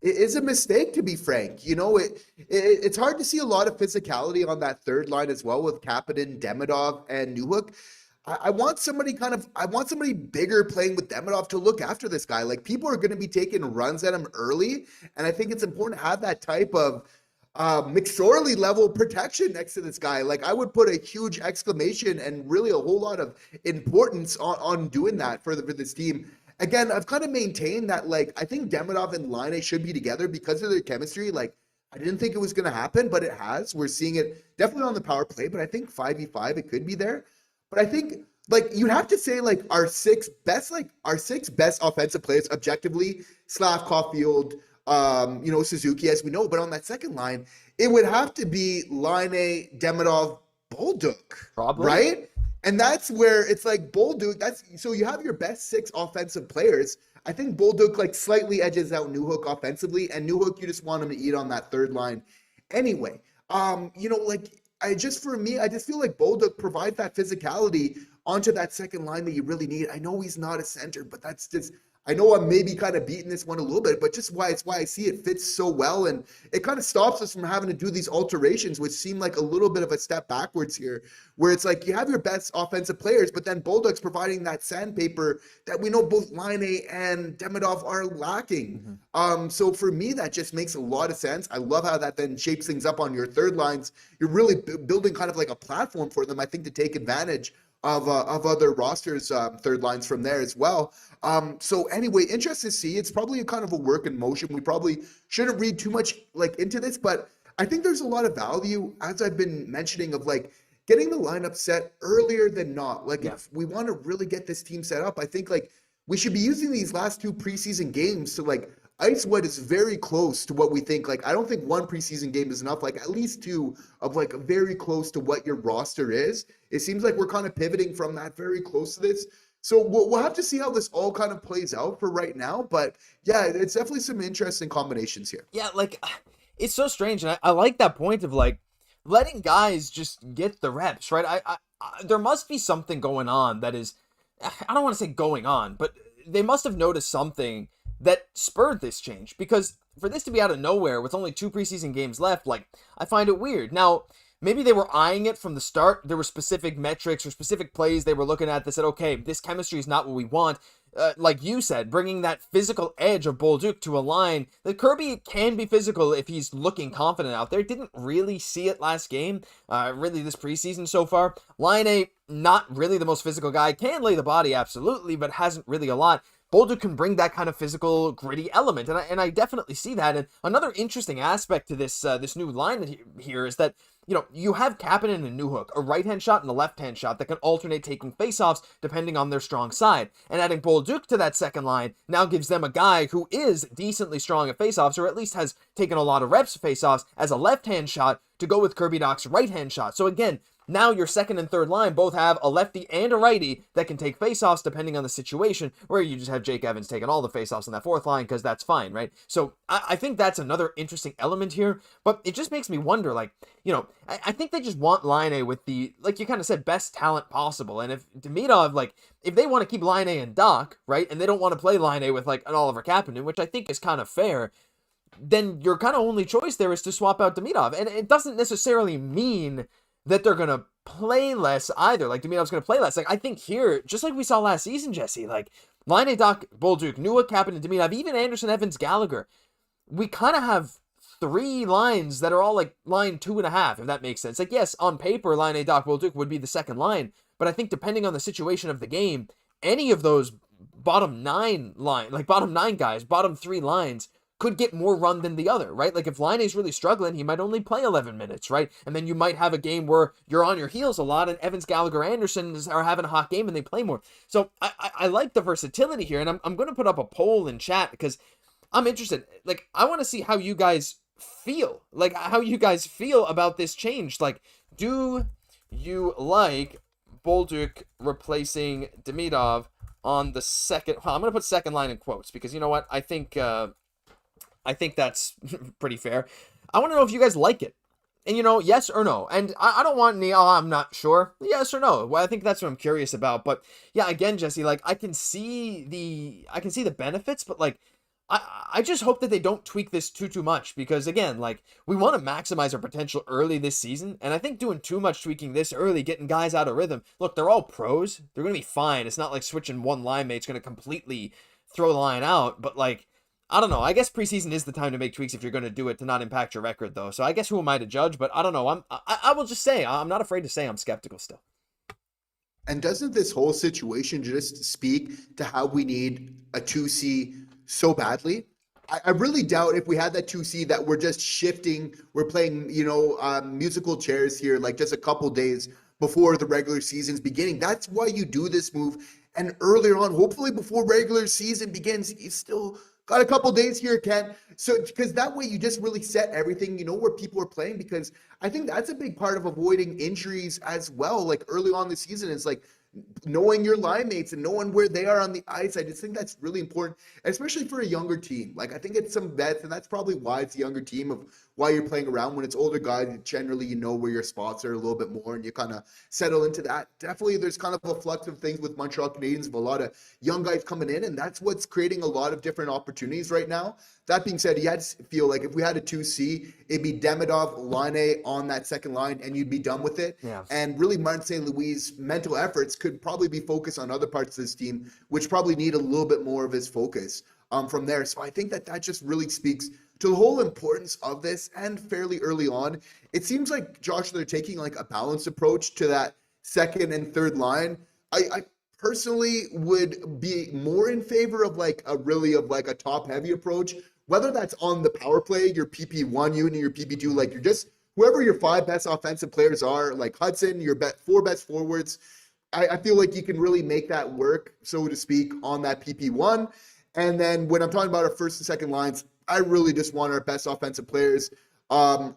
is a mistake, to be frank. You know, it's hard to see a lot of physicality on that third line as well with Kapanen, Demidov, and Newhook. I want somebody bigger playing with Demidov to look after this guy. Like, people are going to be taking runs at him early, and I think it's important to have that type of McSorley level protection next to this guy. Like, I would put a huge exclamation and really a whole lot of importance on doing that for this team. Again, I've kind of maintained that, like, I think Demidov and Laine should be together because of their chemistry. Like, I didn't think it was going to happen, but it has. We're seeing it definitely on the power play, but I think 5v5, it could be there. But I think, like, you'd have to say, like, our six best offensive players objectively, Caufield, Suzuki, as we know. But on that second line, it would have to be Laine, Demidov, Bolduc, probably, right? And that's where it's like Bolduc, so you have your best 6 offensive players. I think Bolduc like slightly edges out Newhook offensively, and Newhook, you just want him to eat on that third line. Anyway, I just feel like Bolduc provides that physicality onto that second line that you really need. I know he's not a center, but that's just, I know I'm maybe kind of beating this one a little bit, but just why I see it fits so well, and it kind of stops us from having to do these alterations, which seem like a little bit of a step backwards here, where it's like you have your best offensive players, but then Bolduc's providing that sandpaper that we know both Laine and Demidov are lacking. Mm-hmm. So for me, that just makes a lot of sense. I love how that then shapes things up on your third lines. You're really building kind of like a platform for them, I think, to take advantage of other rosters, third lines from there as well. So anyway, interesting to see. It's probably a kind of a work in motion. We probably shouldn't read too much like into this, but I think there's a lot of value, as I've been mentioning, of like getting the lineup set earlier than not. Like, if we want to really get this team set up, I think like we should be using these last 2 preseason games to like ice what is very close to what we think. Like, I don't think 1 preseason game is enough. Like, at least 2 of like very close to what your roster is. It seems like we're kind of pivoting from that very close to this. So we'll have to see how this all kind of plays out for right now. But yeah, it's definitely some interesting combinations here. Yeah, like, it's so strange. And I like that point of like letting guys just get the reps, right? I there must be something going on that is, I don't want to say going on, but they must have noticed something that spurred this change, because for this to be out of nowhere with only 2 preseason games left, like, I find it weird. Now, maybe they were eyeing it from the start. There were specific metrics or specific plays they were looking at that said, okay, this chemistry is not what we want. like you said, bringing that physical edge of Bolduc to a line. The Kirby can be physical if he's looking confident out there. Didn't really see it last game, really this preseason so far. Laine, not really the most physical guy. Can lay the body, absolutely, but hasn't really a lot. Bolduc can bring that kind of physical, gritty element, and I definitely see that. And another interesting aspect to this this new line here is that, you know, you have Kaiden and Newhook, a right-hand shot and a left-hand shot that can alternate taking faceoffs depending on their strong side. And adding Bolduc to that second line now gives them a guy who is decently strong at faceoffs, or at least has taken a lot of reps of faceoffs as a left-hand shot to go with Kirby Dach's right-hand shot. So again, now your second and third line both have a lefty and a righty that can take faceoffs depending on the situation, where you just have Jake Evans taking all the faceoffs on that fourth line because that's fine, right? So I think that's another interesting element here, but it just makes me wonder, like, you know, I think they just want Laine with the, like you kind of said, best talent possible. And if Demidov, like, if they want to keep Laine and Dach, right, and they don't want to play Laine with, like, an Oliver Kapanen, which I think is kind of fair, then your kind of only choice there is to swap out Demidov. And it doesn't necessarily mean that they're going to play less either. Like, Demidov's going to play less. Like, I think here, just like we saw last season, Jesse, like, Laine, Dach, Bolduc, Newhook, Kapanen, Demidov, even Anderson, Evans, Gallagher, we kind of have three lines that are all like line 2.5, if that makes sense. Like, yes, on paper, Laine, Dach, Bolduc would be the second line, but I think depending on the situation of the game, any of those bottom nine guys, bottom three lines, could get more run than the other, right? Like, if Laine's really struggling, he might only play 11 minutes, right? And then you might have a game where you're on your heels a lot, and Evans, Gallagher, Anderson are having a hot game and they play more. So I like the versatility here, and I'm going to put up a poll in chat because I'm interested. Like, I want to see how you guys feel. Like, how you guys feel about this change. Like, do you like Bolduc replacing Demidov on the second? Well, I'm going to put second line in quotes because, you know what? I think that's pretty fair. I want to know if you guys like it. And, you know, yes or no. And I don't want any, I'm not sure. Yes or no. Well, I think that's what I'm curious about. But yeah, again, Jesse, like, I can see the benefits, but like, I just hope that they don't tweak this too much, because again, like, we want to maximize our potential early this season. And I think doing too much tweaking this early, getting guys out of rhythm. Look, they're all pros. They're going to be fine. It's not like switching one line mate's going to completely throw the line out, but like, I don't know. I guess preseason is the time to make tweaks if you're going to do it to not impact your record, though. So I guess who am I to judge? But I don't know. I will just say I'm not afraid to say I'm skeptical still. And doesn't this whole situation just speak to how we need a 2C so badly? I really doubt if we had that 2C that we're just shifting. We're playing, musical chairs here, like just a couple days before the regular season's beginning. That's why you do this move. And earlier on, hopefully before regular season begins, you still got a couple days here, Ken. So, because that way you just really set everything, where people are playing, because I think that's a big part of avoiding injuries as well. Like early on the season, it's like knowing your line mates and knowing where they are on the ice. I just think that's really important, especially for a younger team. Like, I think it's some vets, and that's probably why it's a younger team, of why you're playing around. When it's older guys, generally you know where your spots are a little bit more, and you kind of settle into that. Definitely there's kind of a flux of things with Montreal Canadiens, of a lot of young guys coming in, and that's what's creating a lot of different opportunities right now. That being said, you had to feel like if we had a 2C, it'd be Demidov, Laine on that second line, and you'd be done with it. Yeah. And really, Martin St. Louis' mental efforts could probably be focused on other parts of this team, which probably need a little bit more of his focus from there. So I think that just really speaks to the whole importance of this. And fairly early on, it seems like, Josh, they're taking like a balanced approach to that second and third line. I personally would be more in favor of like a top heavy approach, whether that's on the power play, your PP1 unit, your PP2, like you're just whoever your 5 best offensive players are, like Hudson, your 4 best forwards. I feel like you can really make that work, so to speak, on that PP1. And then when I'm talking about our first and second lines, I really just want our best offensive players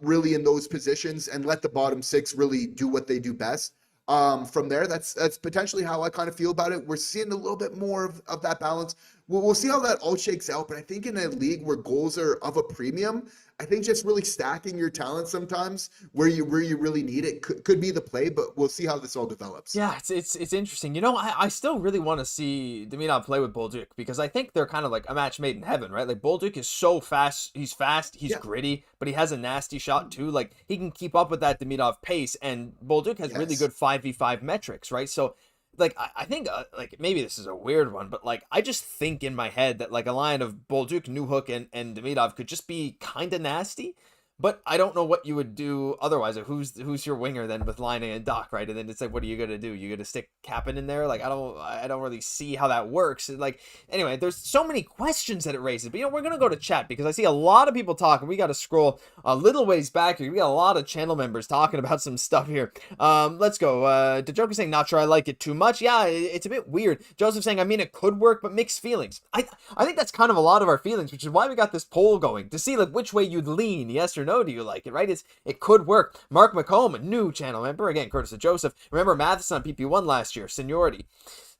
really in those positions, and let the bottom 6 really do what they do best. From there, that's potentially how I kind of feel about it. We're seeing a little bit more of that balance. We'll see how that all shakes out. But I think in a league where goals are of a premium, I think just really stacking your talent sometimes where you really need it could be the play. But we'll see how this all develops. Yeah, it's interesting. I still really want to see Demidov play with Bolduc, because I think they're kind of like a match made in heaven, right? Like, Bolduc is so fast. He's gritty, but he has a nasty shot too. Like, he can keep up with that Demidov pace, and Bolduc has really good 5v5 metrics, right? So like I think like maybe this is a weird one, but like I just think in my head that like a line of Bolduc, Newhook, and Demidov could just be kind of nasty. But I don't know what you would do otherwise. Like, who's your winger then with Laine and Dach, right? And then it's like, what are you gonna do? You gonna stick Kappen in there? Like, I don't really see how that works. Like, anyway, there's so many questions that it raises. But we're gonna go to chat because I see a lot of people talking. We got to scroll a little ways back here. We got a lot of channel members talking about some stuff here. Let's go. DeJoker saying not sure I like it too much. Yeah, it's a bit weird. Joseph saying I mean it could work, but mixed feelings. I think that's kind of a lot of our feelings, which is why we got this poll going to see like which way you'd lean, yes or no. Do you like it, right? It could work. Mark McComb, a new channel member, again, courtesy of Joseph. Remember Matheson on PP1 last year, seniority.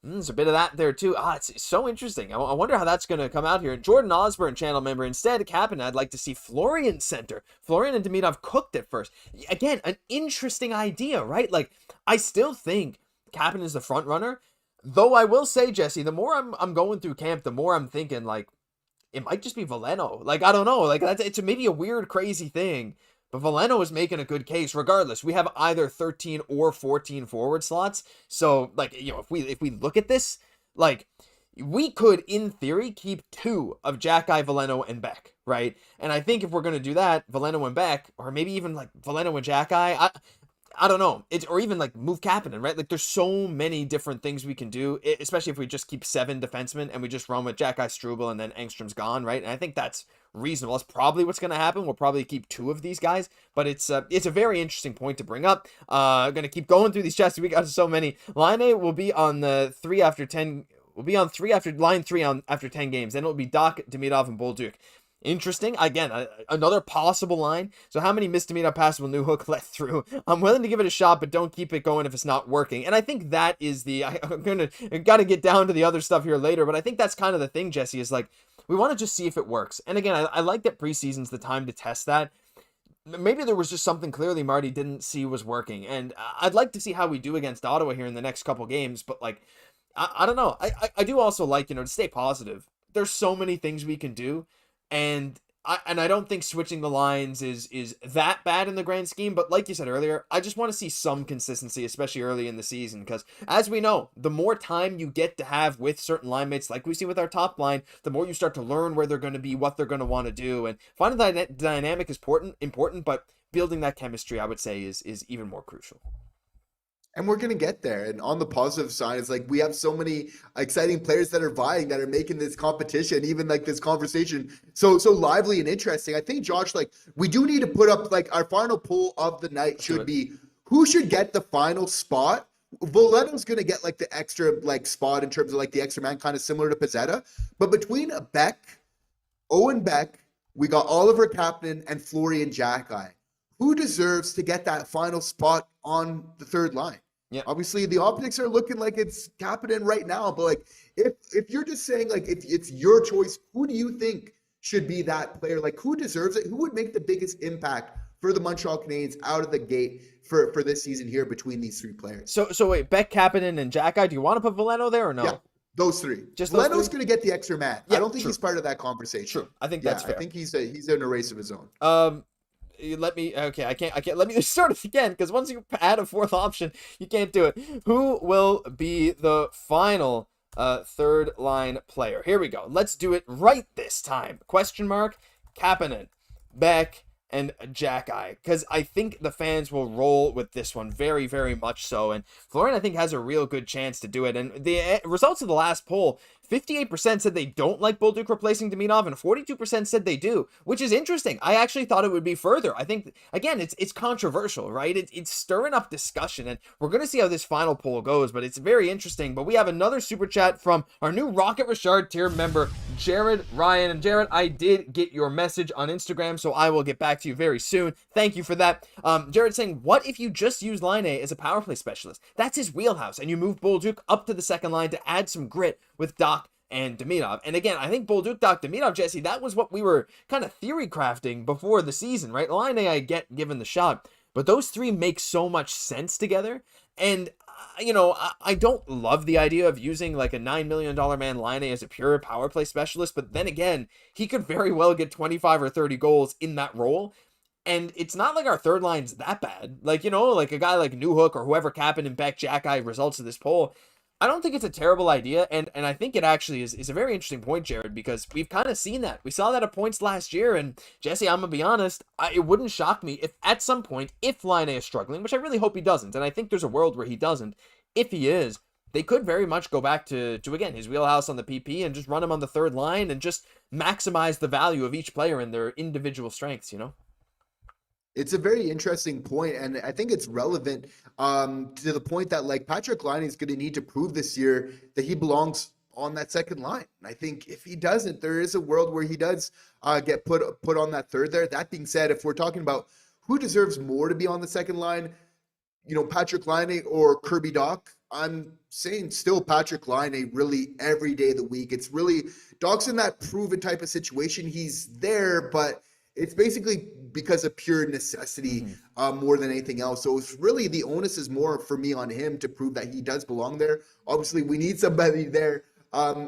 There's a bit of that there too. It's so interesting. I wonder how that's going to come out here. Jordan Osborne, channel member, instead, Kappen, I'd like to see Florian center. Florian and Demidov cooked at first. Again, an interesting idea, right? Like, I still think Kappen is the front runner, though I will say, Jesse, the more I'm going through camp, the more I'm thinking, like, it might just be Veleno. Like, I don't know. Like, it's maybe a weird, crazy thing. But Veleno is making a good case. Regardless, we have either 13 or 14 forward slots. So, like, if we look at this, like, we could, in theory, keep 2 of Xhekaj, Veleno, and Beck, right? And I think if we're going to do that, Veleno and Beck, or maybe even, like, Veleno and Xhekaj, I don't know. Or even like move Kapanen, right? Like there's so many different things we can do, especially if we just keep 7 defensemen and we just run with Xhekaj, Struble, and then Engstrom's gone, right? And I think that's reasonable. That's probably what's going to happen. We'll probably keep 2 of these guys, but it's a very interesting point to bring up. Going to keep going through these chats. We got so many. Laine will be on the 3 after 10. We'll be on 3 after line 3 after 10 games. Then it'll be Dach, Demidov, and Bolduc. Interesting. Again, another possible line. So how many misdemeanor passes will Newhook let through? I'm willing to give it a shot, but don't keep it going if it's not working. And I think that is I'm got to get down to the other stuff here later, but I think that's kind of the thing, Jesse, is like, we want to just see if it works. And again, I like that preseason's the time to test that. Maybe there was just something clearly Marty didn't see was working. And I'd like to see how we do against Ottawa here in the next couple games, but like, I don't know. I do also like, to stay positive. There's so many things we can do. And I don't think switching the lines is that bad in the grand scheme, but like you said earlier, I just want to see some consistency, especially early in the season, because as we know, the more time you get to have with certain line mates, like we see with our top line, the more you start to learn where they're going to be, what they're going to want to do, and finding that dynamic is important, but building that chemistry, I would say, is even more crucial. And we're going to get there. And on the positive side, it's like we have so many exciting players that are vying, that are making this competition, even like this conversation, so lively and interesting. I think, Josh, like we do need to put up like our final poll of the night should be who should get the final spot. Veleno's going to get like the extra like spot in terms of like the extra man, kind of similar to Pezzetta. But between Beck, Owen Beck, we got Oliver Kapanen and Florian Xhekaj. Who deserves to get that final spot on the third line? Yeah. Obviously, the optics are looking like it's Kapanen right now, but like if you're just saying like if it's your choice, who do you think should be that player? Like who deserves it? Who would make the biggest impact for the Montreal Canadiens out of the gate for this season here between these 3 players? So wait, Beck, Kapanen, and Xhekaj. Do you want to put Veleno there or no? Yeah. Those 3. Just Veleno's going to get the extra man. Yeah, I don't think he's part of that conversation. True. I think that's fair. I think he's in a race of his own. I can't let me start it again, because once you add a 4th option, you can't do it. Who will be the final third line player? Here we go. Let's do it right this time. Question mark, Kapanen, Beck, and Xhekaj, because I think the fans will roll with this one very, very much so. And Florian, I think, has a real good chance to do it. And the results of the last poll, 58% said they don't like Bolduc replacing Demidov, and 42% said they do, which is interesting. I actually thought it would be further. I think, again, it's controversial, right? It's stirring up discussion, and we're going to see how this final poll goes, but it's very interesting. But we have another super chat from our new Rocket Richard tier member, Jared Ryan. And Jared, I did get your message on Instagram, so I will get back to you very soon. Thank you for that. Jared saying, what if you just use Laine as a power play specialist? That's his wheelhouse, and you move Bolduc up to the second line to add some grit with Dach and Demidov. And again, I think Bolduc, Dach, Demidov, Jesse, that was what we were kind of theory crafting before the season, right? Laine, I get given the shot, but those 3 make so much sense together. And I don't love the idea of using like a $9 million man Laine as a pure power play specialist, but then again, he could very well get 25 or 30 goals in that role. And it's not like our third line's that bad. Like, like a guy like Newhook or whoever, Kappen and Beck, Xhekaj, results of this poll, I don't think it's a terrible idea, and I think it actually is a very interesting point, Jared, because we've kind of seen that. We saw that at points last year, and Jesse, I'm gonna be honest, it wouldn't shock me if at some point, if Laine is struggling, which I really hope he doesn't, and I think there's a world where he doesn't, if he is, they could very much go back to again, his wheelhouse on the PP and just run him on the third line and just maximize the value of each player and their individual strengths, you know? It's a very interesting point, and I think it's relevant to the point that like Patrick Laine is going to need to prove this year that he belongs on that second line. And I think if he doesn't, there is a world where he does get put on that third there. That being said, if we're talking about who deserves more to be on the second line, you know, Patrick Laine or Kirby Dach, I'm saying still Patrick Laine really every day of the week. It's really Dach's in that proven type of situation. He's there, but it's basically because of pure necessity more than anything else. So it's really the onus is more for me on him to prove that he does belong there. Obviously, we need somebody there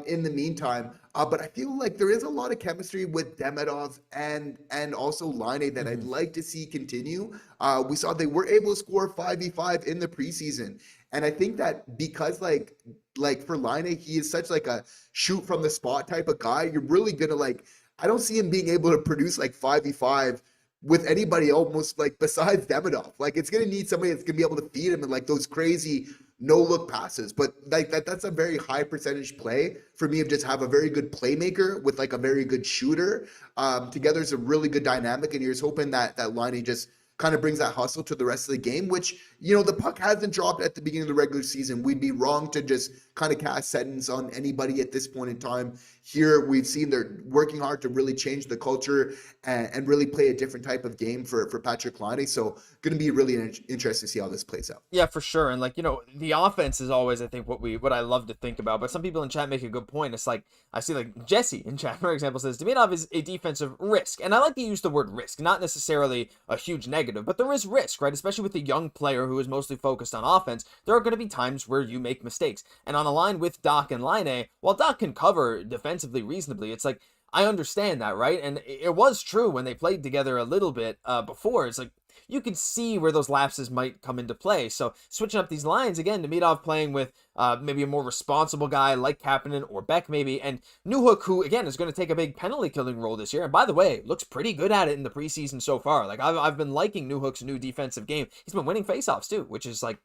in the meantime. But I feel like there is a lot of chemistry with Demidov and also Laine that I'd like to see continue. We saw they were able to score 5v5 in the preseason. And I think that because like for Laine, he is such like a shoot from the spot type of guy, you're really going to like, I don't see him being able to produce like 5v5 with anybody almost like besides Demidov. Like it's going to need somebody that's going to be able to feed him in like those crazy no look passes. But like that's a very high percentage play for me of just have a very good playmaker with like a very good shooter. Together is a really good dynamic, and you're just hoping that Laine just kind of brings that hustle to the rest of the game, which, you know, the puck hasn't dropped at the beginning of the regular season. We'd be wrong to just kind of cast sentence on anybody at this point in time. Here, we've seen they're working hard to really change the culture and really play a different type of game for Patrick Laine. So going to be really interesting to see how this plays out. Yeah, for sure. And like, you know, the offense is always, I think, what I love to think about. But some people in chat make a good point. It's like, I see like Jesse in chat, for example, says Demidov is a defensive risk. And I like to use the word risk, not necessarily a huge negative, but there is risk, right? Especially with a young player who is mostly focused on offense, there are going to be times where you make mistakes. And on a line with Dach and Laine, while Dach can cover defensively reasonably, it's like, I understand that, right? And it was true when they played together a little bit before. It's like, you could see where those lapses might come into play. So switching up these lines, again, Demidov playing with maybe a more responsible guy like Kapanen or Beck maybe, and Newhook, who, again, is going to take a big penalty killing role this year. And by the way, looks pretty good at it in the preseason so far. Like, I've been liking Newhook's new defensive game. He's been winning faceoffs too, which is like,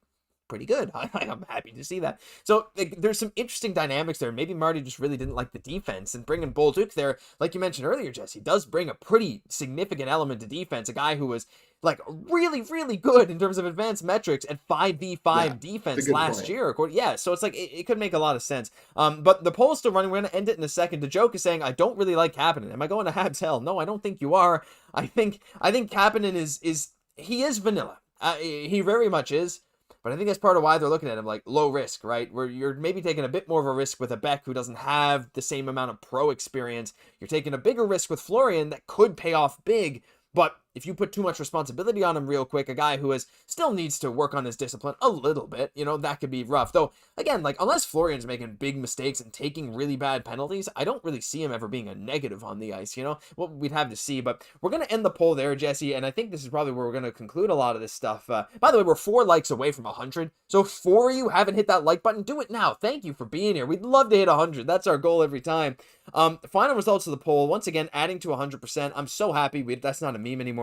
pretty good. I'm happy to see that. So like, there's some interesting dynamics there. Maybe Marty just really didn't like the defense, and bringing Bolduc there, like you mentioned earlier, Jesse, does bring a pretty significant element to defense. A guy who was like really, really good in terms of advanced metrics at 5v5 defense last year. Yeah, so it's like it could make a lot of sense. But the poll's still running. We're going to end it in a second. The joke is saying, I don't really like Kapanen. Am I going to Habs hell? No, I don't think you are. I think Kapanen he is vanilla. He very much is. But I think that's part of why they're looking at him like low risk, right? Where you're maybe taking a bit more of a risk with a Beck who doesn't have the same amount of pro experience. You're taking a bigger risk with Florian that could pay off big. But if you put too much responsibility on him real quick, a guy who still needs to work on his discipline a little bit, you know, that could be rough. Though, again, like, unless Florian's making big mistakes and taking really bad penalties, I don't really see him ever being a negative on the ice, you know? Well, we'd have to see. But we're going to end the poll there, Jesse, and I think this is probably where we're going to conclude a lot of this stuff. By the way, we're 4 likes away from 100. So if 4 of you haven't hit that like button, do it now. Thank you for being here. We'd love to hit 100. That's our goal every time. Final results of the poll, once again, adding to 100%. I'm so happy. That's not a meme anymore.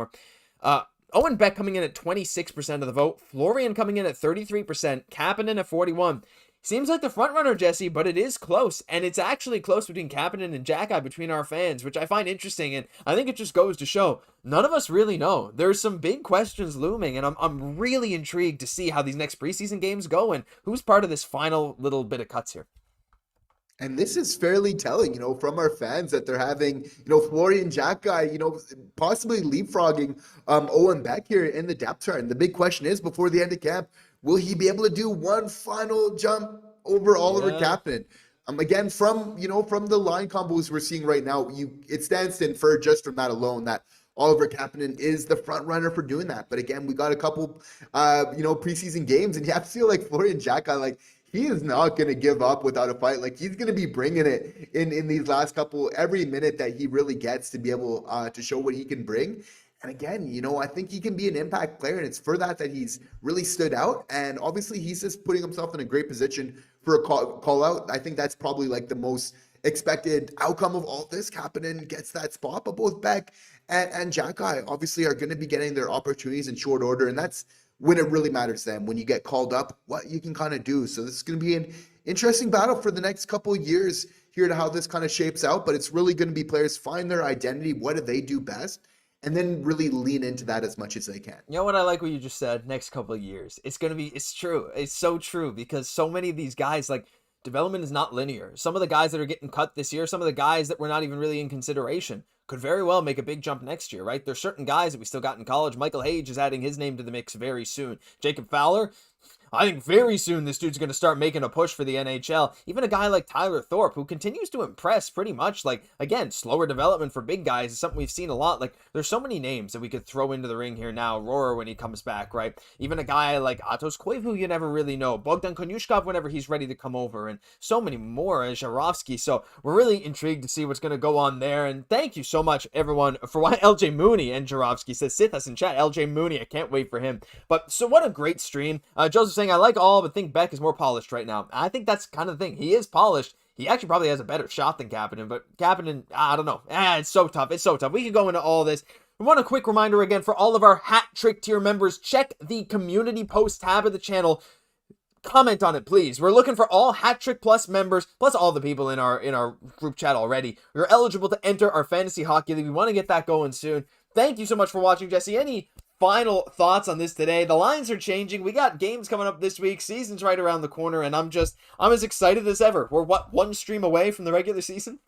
Owen Beck coming in at 26% of the vote. Florian coming in at 33%. Kapanen at 41%. Seems like the front runner, Jesse, but it is close. And it's actually close between Kapanen and Xhekaj between our fans, which I find interesting. And I think it just goes to show none of us really know. There's some big questions looming, and I'm really intrigued to see how these next preseason games go and who's part of this final little bit of cuts here. And this is fairly telling, you know, from our fans that they're having, you know, Florian Xhekaj, you know, possibly leapfrogging Owen Beck here in the depth chart. And the big question is, before the end of camp, will he be able to do one final jump over Oliver Kapanen? Again, from the line combos we're seeing right now, it stands to infer just from that alone that Oliver Kapanen is the front runner for doing that. But again, we got a couple, preseason games, and you have to feel like Florian Xhekaj, like, he is not going to give up without a fight. Like, he's going to be bringing it in these last couple, every minute that he really gets to be able to show what he can bring. And again, you know, I think he can be an impact player, and it's for that he's really stood out. And obviously, he's just putting himself in a great position for a call out. I think that's probably like the most expected outcome of all this. Kapanen gets that spot, but both Beck and Xhekaj obviously are going to be getting their opportunities in short order, and that's when it really matters to them. When you get called up, what you can kind of do. So this is going to be an interesting battle for the next couple of years here to how this kind of shapes out, but it's really going to be players find their identity. What do they do best? And then really lean into that as much as they can. You know what I like what you just said? Next couple of years. It's true. It's so true because so many of these guys, like, development is not linear. Some of the guys that are getting cut this year, some of the guys that were not even really in consideration, could very well make a big jump next year, right? There's certain guys that we still got in college. Michael Hage is adding his name to the mix very soon. Jacob Fowler, I think very soon this dude's going to start making a push for the NHL. Even a guy like Tyler Thorpe, who continues to impress pretty much. Like, again, slower development for big guys is something we've seen a lot. Like, there's so many names that we could throw into the ring here now. Rohrer when he comes back, right? Even a guy like Atos Koivu, you never really know. Bogdan Konyushkov whenever he's ready to come over. And so many more as Jarovsky. So we're really intrigued to see what's going to go on there. And thank you so much, everyone, for why LJ Mooney and Jarovsky says, sit us in chat. LJ Mooney, I can't wait for him. But so what a great stream. Joseph saying, I like all, but think Beck is more polished right now. I think that's kind of the thing. He is polished. He actually probably has a better shot than Kapanen, but Kapanen, I don't know. It's so tough. It's so tough. We could go into all this. We want a quick reminder again for all of our Hat Trick tier members. Check the community post tab of the channel. Comment on it, please. We're looking for all Hat Trick Plus members, plus all the people in our group chat already. You're eligible to enter our Fantasy Hockey League. We want to get that going soon. Thank you so much for watching, Jesse. Any final thoughts on this today? The lines are changing. We got games coming up this week. Season's right around the corner, and I'm as excited as ever. We're one stream away from the regular season?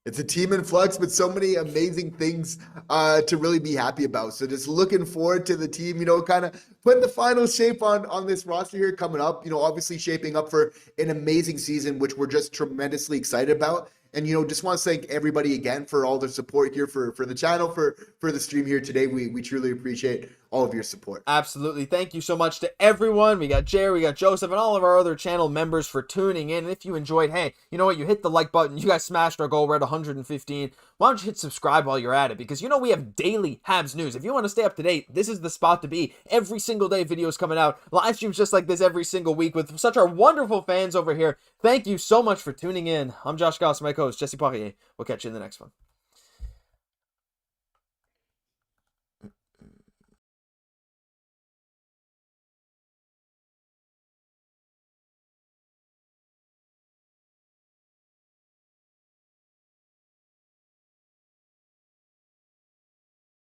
It's a team in flux, but so many amazing things to really be happy about. So just looking forward to the team, kind of putting the final shape on this roster here coming up, obviously shaping up for an amazing season, which we're just tremendously excited about. And, just want to thank everybody again for all the support here for the channel, for the stream here today. We truly appreciate all of your support. Absolutely. Thank you so much to everyone. We got Jerry, we got Joseph, and all of our other channel members for tuning in. And if you enjoyed, hey, you know what? You hit the like button. You guys smashed our goal. We're at 115. Why don't you hit subscribe while you're at it? Because we have daily Habs news. If you want to stay up to date, this is the spot to be. Every single day videos coming out. Live streams just like this every single week with such our wonderful fans over here. Thank you so much for tuning in. I'm Josh Gosse, my co-host, Jesse Poirier. We'll catch you in the next one.